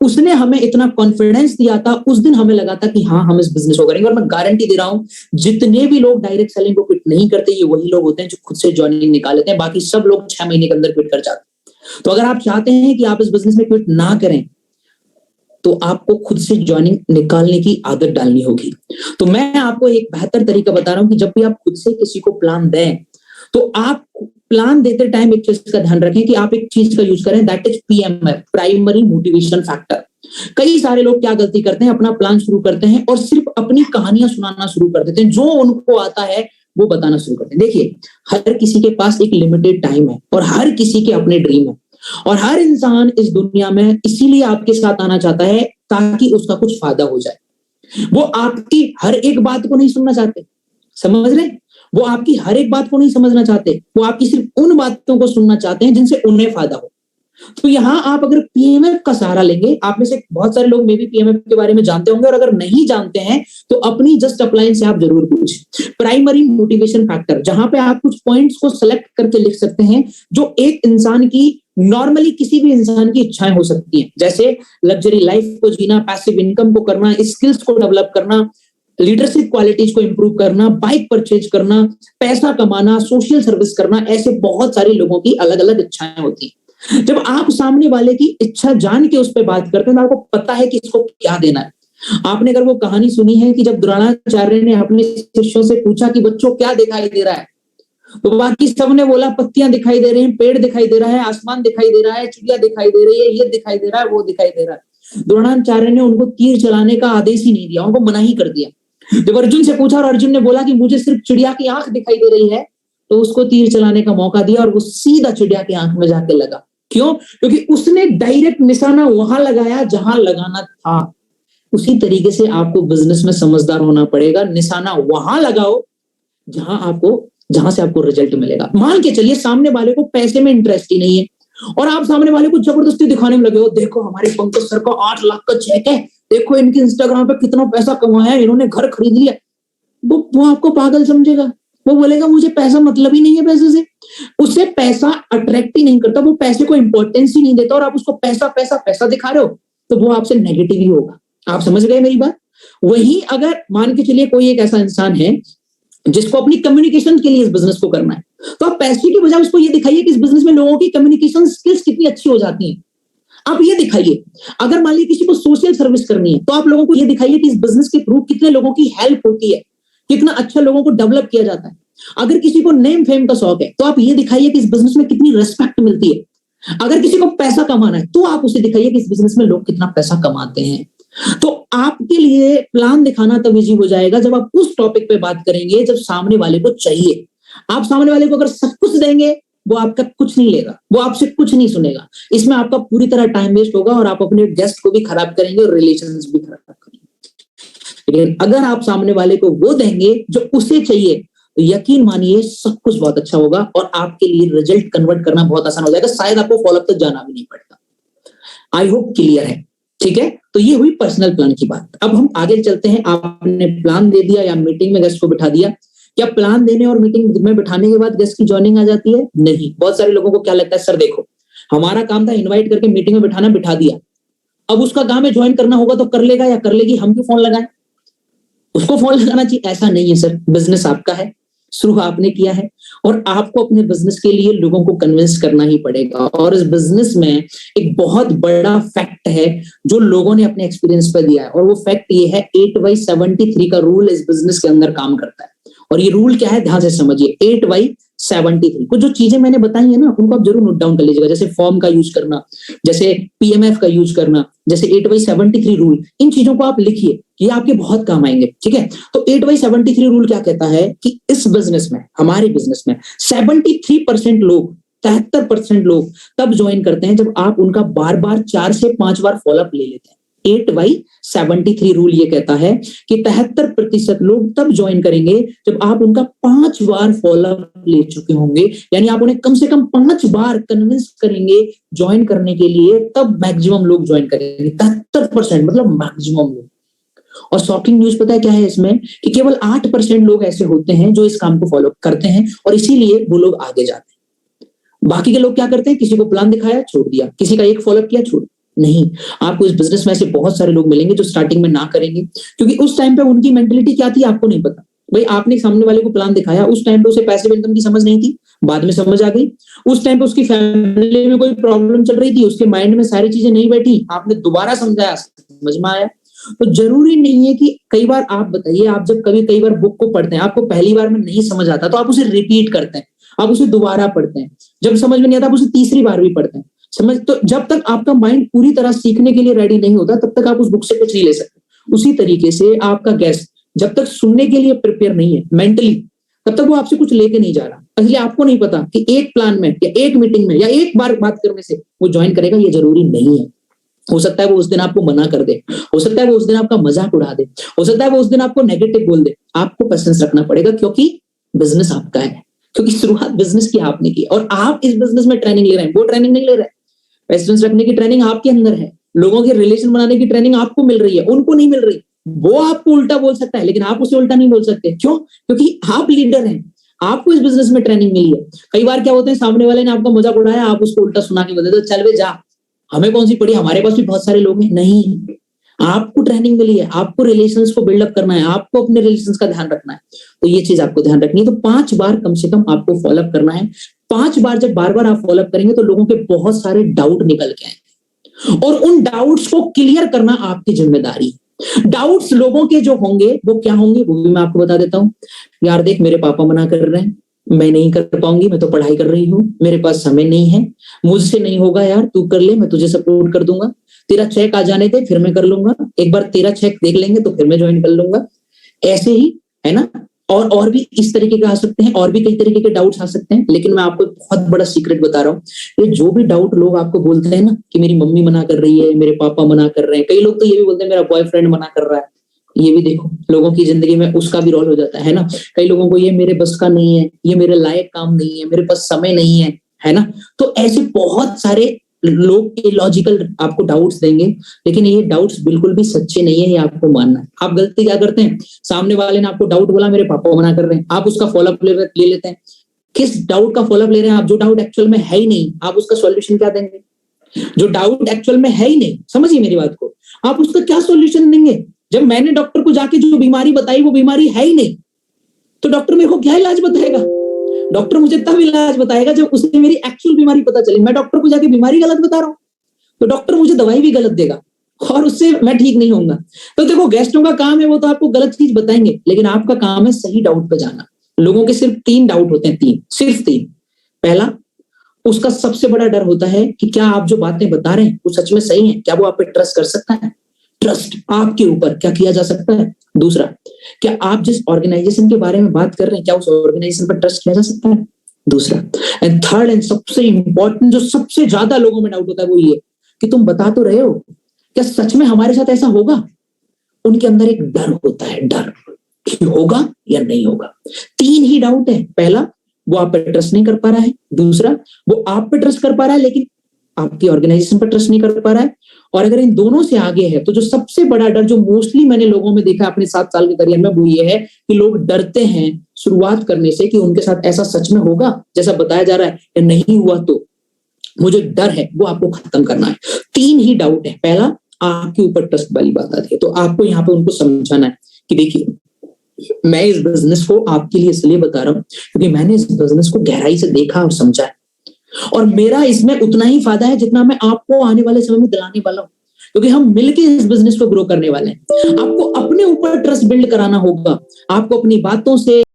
S1: उसने हमें इतना कॉन्फिडेंस दिया था। उस दिन हमें लगा था कि हाँ हम इस बिजनेस को करेंगे। और मैं गारंटी दे रहा हूं जितने भी लोग डायरेक्ट सेलिंग को क्विट नहीं करते ये वही लोग होते हैं जो खुद से ज्वाइनिंग निकाल लेते हैं। बाकी सब लोग 6 महीने के अंदर क्विट कर जाते हैं। तो अगर आप चाहते हैं कि आप इस बिजनेस में क्विट ना करें तो आपको खुद से ज्वाइनिंग निकालने की आदत डालनी होगी। तो मैं आपको एक बेहतर तरीका बता रहा हूं कि जब भी आप खुद से किसी को प्लान दें तो आप प्लान देते टाइम एक चीज का ध्यान रखें कि आप एक चीज का यूज करें, that is PMF, primary motivation factor. कई सारे लोग क्या गलती करते हैं, अपना प्लान शुरू करते हैं और सिर्फ अपनी कहानियां सुनाना शुरू कर देते हैं, जो उनको आता है वो बताना शुरू करते हैं। देखिए हर किसी के पास एक लिमिटेड टाइम है और हर किसी के अपने ड्रीम है और हर इंसान इस दुनिया में इसीलिए आपके साथ आना चाहता है ताकि उसका कुछ फायदा हो जाए। वो आपकी हर एक बात को नहीं सुनना चाहते, समझ रहे? वो आपकी हर एक बात को नहीं समझना चाहते, वो आपकी सिर्फ उन बातों को सुनना चाहते हैं जिनसे उन्हें फायदा हो। तो यहां आप अगर PMF का सहारा लेंगे, आप में से बहुत सारे लोग मे भी PMF के बारे में जानते होंगे और अगर नहीं जानते हैं तो अपनी जस्ट अपलाइन से आप जरूर पूछें। प्राइमरी मोटिवेशन फैक्टर, जहां पे आप कुछ पॉइंट्स को सेलेक्ट करके लिख सकते हैं जो एक इंसान की नॉर्मली किसी भी इंसान की इच्छाएं हो सकती हैं, जैसे लग्जरी लाइफ को जीना, पैसिव इनकम को करना, स्किल्स को डेवलप करना, लीडरशिप क्वालिटीज को इंप्रूव करना, बाइक परचेज करना, पैसा कमाना, सोशल सर्विस करना। ऐसे बहुत सारे लोगों की अलग अलग इच्छाएं होती हैं। जब आप सामने वाले की इच्छा जान के उस पर बात करते हैं तो आपको पता है कि इसको क्या देना है। आपने अगर वो कहानी सुनी है कि जब द्रोणाचार्य ने अपने शिष्यों से पूछा कि बच्चों क्या दिखाई दे रहा है, तो बाकी सबने बोला पत्तियां दिखाई दे रही हैं, पेड़ दिखाई दे रहा है, आसमान दिखाई दे रहा है, चिड़िया दिखाई दे रही है, ये दिखाई दे रहा है, वो दिखाई दे रहा है। द्रोणाचार्य ने उनको तीर चलाने का आदेश ही नहीं दिया, उनको मना ही कर दिया। जब अर्जुन से पूछा और अर्जुन ने बोला कि मुझे सिर्फ चिड़िया की आंख दिखाई दे रही है, तो उसको तीर चलाने का मौका दिया और वो सीधा चिड़िया की आंख में जाके लगा। क्यों? क्योंकि उसने डायरेक्ट निशाना वहां लगाया जहां लगाना था। उसी तरीके से आपको बिजनेस में समझदार होना पड़ेगा, निशाना वहां लगाओ जहां से आपको रिजल्ट मिलेगा। मान के चलिए सामने वाले को पैसे में इंटरेस्ट ही नहीं है और आप सामने वाले को जबरदस्ती दिखाने में लगे हो, देखो हमारे पंकज सर का 8 लाख का चेक है, देखो इनके इंस्टाग्राम पे कितना पैसा कमाया है, इन्होंने घर खरीद लिया। वो आपको पागल समझेगा, वो बोलेगा मुझे पैसा मतलब ही नहीं है, पैसे से उससे पैसा अट्रैक्ट ही नहीं करता, वो पैसे को इंपॉर्टेंस ही नहीं देता और आप उसको पैसा पैसा पैसा दिखा रहे हो तो वो आपसे नेगेटिव ही होगा। आप समझ गए मेरी बात? वही अगर मान के चलिए कोई एक ऐसा इंसान है जिसको अपनी कम्युनिकेशन के लिए इस बिजनेस को करना है, तो आप पैसे की बजाय उसको ये दिखाइए कि इस बिजनेस में लोगों की कम्युनिकेशन स्किल्स कितनी अच्छी हो जाती हैं। आप ये दिखाइए। अगर मान लीजिए किसी को सोशल सर्विस करनी है तो आप लोगों को ये दिखाइए कि इस बिजनेस के थ्रू कितने लोगों की हेल्प होती है, कितना अच्छा लोगों को डेवलप किया जाता है। अगर किसी को नेम फेम का शौक है तो आप ये दिखाइए कि इस बिजनेस में कितनी रिस्पेक्ट मिलती है। अगर किसी को पैसा कमाना है तो आप उसे दिखाइए कि इस बिजनेस में लोग कितना पैसा कमाते हैं। तो आपके लिए प्लान दिखाना तब इजी हो जाएगा जब आप उस टॉपिक पे बात करेंगे जब सामने वाले को चाहिए। आप सामने वाले को अगर सब कुछ देंगे वो आपका कुछ नहीं लेगा, वो आपसे कुछ नहीं सुनेगा। इसमें आपका पूरी तरह टाइम वेस्ट होगा और आप अपने गेस्ट को भी खराब करेंगे और रिलेशंस भी खराब करेंगे। लेकिन अगर आप सामने वाले को वो देंगे जो उसे चाहिए तो यकीन मानिए सब कुछ बहुत अच्छा होगा और आपके लिए रिजल्ट कन्वर्ट करना बहुत आसान हो जाएगा। शायद आपको फॉलोअप तक जाना भी नहीं पड़ता। आई होप क्लियर है, ठीक है? तो ये हुई पर्सनल प्लान की बात। अब हम आगे चलते हैं। आपने प्लान दे दिया या मीटिंग में गेस्ट को बिठा दिया, क्या प्लान देने और मीटिंग में बिठाने के बाद गेस्ट की ज्वाइनिंग आ जाती है? नहीं। बहुत सारे लोगों को क्या लगता है, सर देखो हमारा काम था इनवाइट करके मीटिंग में बिठाना, बिठा दिया, अब उसका काम है ज्वाइन करना होगा तो कर लेगा या कर लेगी, हम क्यों फोन लगाएं? उसको फोन लगाना चाहिए। ऐसा नहीं है सर, बिजनेस आपका है, शुरू आपने किया है और आपको अपने बिजनेस के लिए लोगों को कन्विंस करना ही पड़ेगा। और इस बिजनेस में एक बहुत बड़ा फैक्ट है जो लोगों ने अपने एक्सपीरियंस पर दिया है और वो फैक्ट ये है 8/73 का रूल इस बिजनेस के अंदर काम करता है। और ये रूल क्या है, ध्यान से समझिए। 8/73 कुछ जो चीजें मैंने बताई है ना उनको आप जरूर नोट डाउन कर लीजिएगा, जैसे फॉर्म का यूज करना, जैसे PMF का यूज करना, जैसे 8/73 रूल। इन चीजों को आप लिखिए, ये आपके बहुत काम आएंगे, ठीक है? तो 8/73 रूल क्या कहता है कि इस बिजनेस में, हमारे बिजनेस में 73% लोग, 73% लोग तब ज्वाइन करते हैं जब आप उनका बार बार 4 से 5 बार फॉलोअप ले लेते हैं। 8/73 रूल ये कहता है कि 73% लोग तब ज्वाइन करेंगे जब आप उनका 5 बार फॉलोअप ले चुके होंगे, यानी आप उन्हें कम से कम 5 बार कन्विंस करेंगे ज्वाइन करने के लिए, तब मैक्सिमम लोग ज्वाइन करेंगे। 73% मतलब मैक्सिमम लोग। और शॉकिंग न्यूज पता है क्या है इसमें, कि केवल 8% लोग ऐसे होते हैं जो इस काम को फॉलो करते हैं और इसीलिए वो लोग आगे जाते हैं। बाकी के लोग क्या करते हैं, किसी को प्लान दिखाया छोड़ दिया, किसी का एक फॉलोअप किया छोड़ नहीं। आपको इस बिजनेस में ऐसे बहुत सारे लोग मिलेंगे जो स्टार्टिंग में ना करेंगे, क्योंकि उस टाइम पे उनकी मेंटेलिटी क्या थी आपको नहीं पता। भाई आपने सामने वाले को प्लान दिखाया, उस टाइम पे उसे पैसिव इनकम की समझ नहीं थी, बाद में समझ आ गई। उस टाइम पे उसकी फैमिली में कोई प्रॉब्लम चल रही थी, उसके माइंड में सारी चीजें नहीं बैठी, आपने दोबारा समझाया, समझ में आया। तो जरूरी नहीं है कि कई बार आप बताइए, आप जब कई बार बुक को पढ़ते हैं, आपको पहली बार में नहीं समझ आता तो आप उसे रिपीट करते हैं, आप उसे दोबारा पढ़ते हैं, जब समझ में नहीं आता आप उसे तीसरी बार भी पढ़ते हैं। समझ, तो जब तक आपका माइंड पूरी तरह सीखने के लिए रेडी नहीं होता तब तक आप उस बुक से कुछ नहीं ले सकते। उसी तरीके से आपका गेस्ट जब तक सुनने के लिए प्रिपेयर नहीं है मेंटली, तब तक वो आपसे कुछ लेके नहीं जा रहा। इसलिए आपको नहीं पता कि एक प्लान में या एक मीटिंग में या एक बार बात करने से वो ज्वाइन करेगा, ये जरूरी नहीं है। हो सकता है वो उस दिन आपको मना कर दे, हो सकता है वो उस दिन आपका मजाक उड़ा दे, हो सकता है वो उस दिन आपको नेगेटिव बोल दे। आपको पेशेंस रखना पड़ेगा, क्योंकि बिजनेस आपका है, क्योंकि शुरुआत बिजनेस की आपने की और आप इस बिजनेस में ट्रेनिंग ले रहे हैं, वो ट्रेनिंग नहीं ले रहे हैं। पेशेंस रखने की ट्रेनिंग आपके अंदर है, लोगों के रिलेशन बनाने की ट्रेनिंग आपको मिल रही है, उनको नहीं मिल रही। वो आपको उल्टा बोल सकता है लेकिन आप उसे उल्टा नहीं बोल सकते। क्यों? क्योंकि आप लीडर हैं, आपको इस बिजनेस में ट्रेनिंग मिली है। कई बार क्या होता है, सामने वाले ने आपका मजाक उड़ाया, आप उसको उल्टा सुना के बोलते, तो चल वे जा, हमें कौन सी पड़ी, हमारे पास भी बहुत सारे लोग हैं। नहीं, आपको ट्रेनिंग मिली है, आपको रिलेशंस को बिल्डअप करना है, आपको अपने रिलेशंस का ध्यान रखना है, तो ये चीज आपको ध्यान रखनी है। तो 5 बार कम से कम आपको फॉलोअप करना है। 5 बार जब बार बार आप फॉलोअप करेंगे तो लोगों के बहुत सारे डाउट निकल के आएंगे और उन डाउट्स को क्लियर करना आपकी जिम्मेदारी। डाउट्स लोगों के जो होंगे वो क्या होंगे वो भी मैं आपको बता देता हूं। यार देख, मेरे पापा मना कर रहे हैं, मैं नहीं कर पाऊंगी, मैं तो पढ़ाई कर रही हूँ, मेरे पास समय नहीं है, मुझसे नहीं होगा यार, तू कर ले, मैं तुझे सपोर्ट कर दूंगा, तेरा चेक आ जाने दे फिर मैं कर लूंगा, एक बार तेरा चेक देख लेंगे तो फिर मैं ज्वाइन कर लूंगा। ऐसे ही है ना, और भी इस तरीके के आ सकते हैं, और भी कई तरीके के डाउट्स आ सकते हैं। लेकिन मैं आपको बहुत बड़ा सीक्रेट बता रहा हूँ, ये जो भी डाउट लोग आपको बोलते हैं ना कि मेरी मम्मी मना कर रही है, मेरे पापा मना कर रहे हैं, कई लोग तो ये भी बोलते हैं मेरा बॉयफ्रेंड मना कर रहा है, ये भी देखो लोगों की जिंदगी में उसका भी रोल हो जाता है ना। कई लोगों को ये मेरे बस का नहीं है, ये मेरे लायक काम नहीं है, मेरे पास समय नहीं है ना। तो ऐसे बहुत सारे लोग इलॉजिकल आपको डाउट्स देंगे, लेकिन ये डाउट्स बिल्कुल भी सच्चे नहीं है, ये आपको मानना है। आप गलती क्या करते हैं, सामने वाले ने आपको डाउट बोला मेरे पापा मना कर रहे हैं, आप उसका फॉलोअप ले लेते हैं। किस डाउट का फॉलोअप ले रहे हैं आप? जो डाउट एक्चुअल में है ही नहीं, आप उसका सॉल्यूशन क्या देंगे? जो डाउट एक्चुअल में है ही नहीं, समझिए मेरी बात को, आप उसका क्या सॉल्यूशन देंगे? जब मैंने डॉक्टर को जाके जो बीमारी बताई वो बीमारी है ही नहीं, तो डॉक्टर मेरे को क्या इलाज बताएगा? डॉक्टर मुझे तब इलाज बताएगा जब उसे मेरी एक्चुअल बीमारी पता चले। मैं डॉक्टर को जाके बीमारी गलत बता रहा हूं तो डॉक्टर मुझे दवाई भी गलत देगा और उससे मैं ठीक नहीं होऊंगा। तो देखो, गेस्टों का काम है वो तो आपको गलत चीज बताएंगे, लेकिन आपका काम है सही डाउट पे जाना। लोगों के सिर्फ 3 डाउट होते हैं, 3, सिर्फ 3। पहला, उसका सबसे बड़ा डर होता है कि क्या आप जो बातें बता रहे हैं वो सच में सही है, क्या वो आप पे ट्रस्ट कर सकता है, ट्रस्ट आपके ऊपर क्या किया जा सकता है। दूसरा, क्या आप जिस ऑर्गेनाइजेशन के बारे में बात कर रहे हैं क्या उस ऑर्गेनाइजेशन पर ट्रस्ट किया जा सकता है। दूसरा, एंड थर्ड एंड सबसे इंपॉर्टेंट, जो सबसे ज्यादा लोगों में डाउट होता है वो ये कि तुम बता तो रहे हो, क्या सच में हमारे साथ ऐसा होगा। उनके अंदर एक डर होता है, डर कि होगा या नहीं होगा। 3 ही डाउट है। पहला, वो आप पे ट्रस्ट नहीं कर पा रहा है। दूसरा, वो आप पे ट्रस्ट कर पा रहा है लेकिन आपकी ऑर्गेनाइजेशन पर ट्रस्ट नहीं कर पा रहा है। और अगर इन दोनों से आगे है तो जो सबसे बड़ा डर जो मोस्टली मैंने लोगों में देखा अपने 7 साल के करियर में वो ये है कि लोग डरते हैं शुरुआत करने से कि उनके साथ ऐसा सच में होगा जैसा बताया जा रहा है, या नहीं हुआ तो वो जो डर है वो आपको खत्म करना है। 3 ही डाउट है। पहला, आपके ऊपर ट्रस्ट वाली बात आती है, तो आपको यहाँ पे उनको समझाना है कि देखिए मैं इस बिजनेस को आपके लिए इसलिए बता रहा हूँ क्योंकि मैंने इस बिजनेस को गहराई से देखा और समझा है और मेरा इसमें उतना ही फायदा है जितना मैं आपको आने वाले समय में दिलाने वाला हूँ, क्योंकि हम मिलकर इस बिजनेस को ग्रो करने वाले हैं। आपको अपने ऊपर ट्रस्ट बिल्ड कराना होगा, आपको अपनी बातों से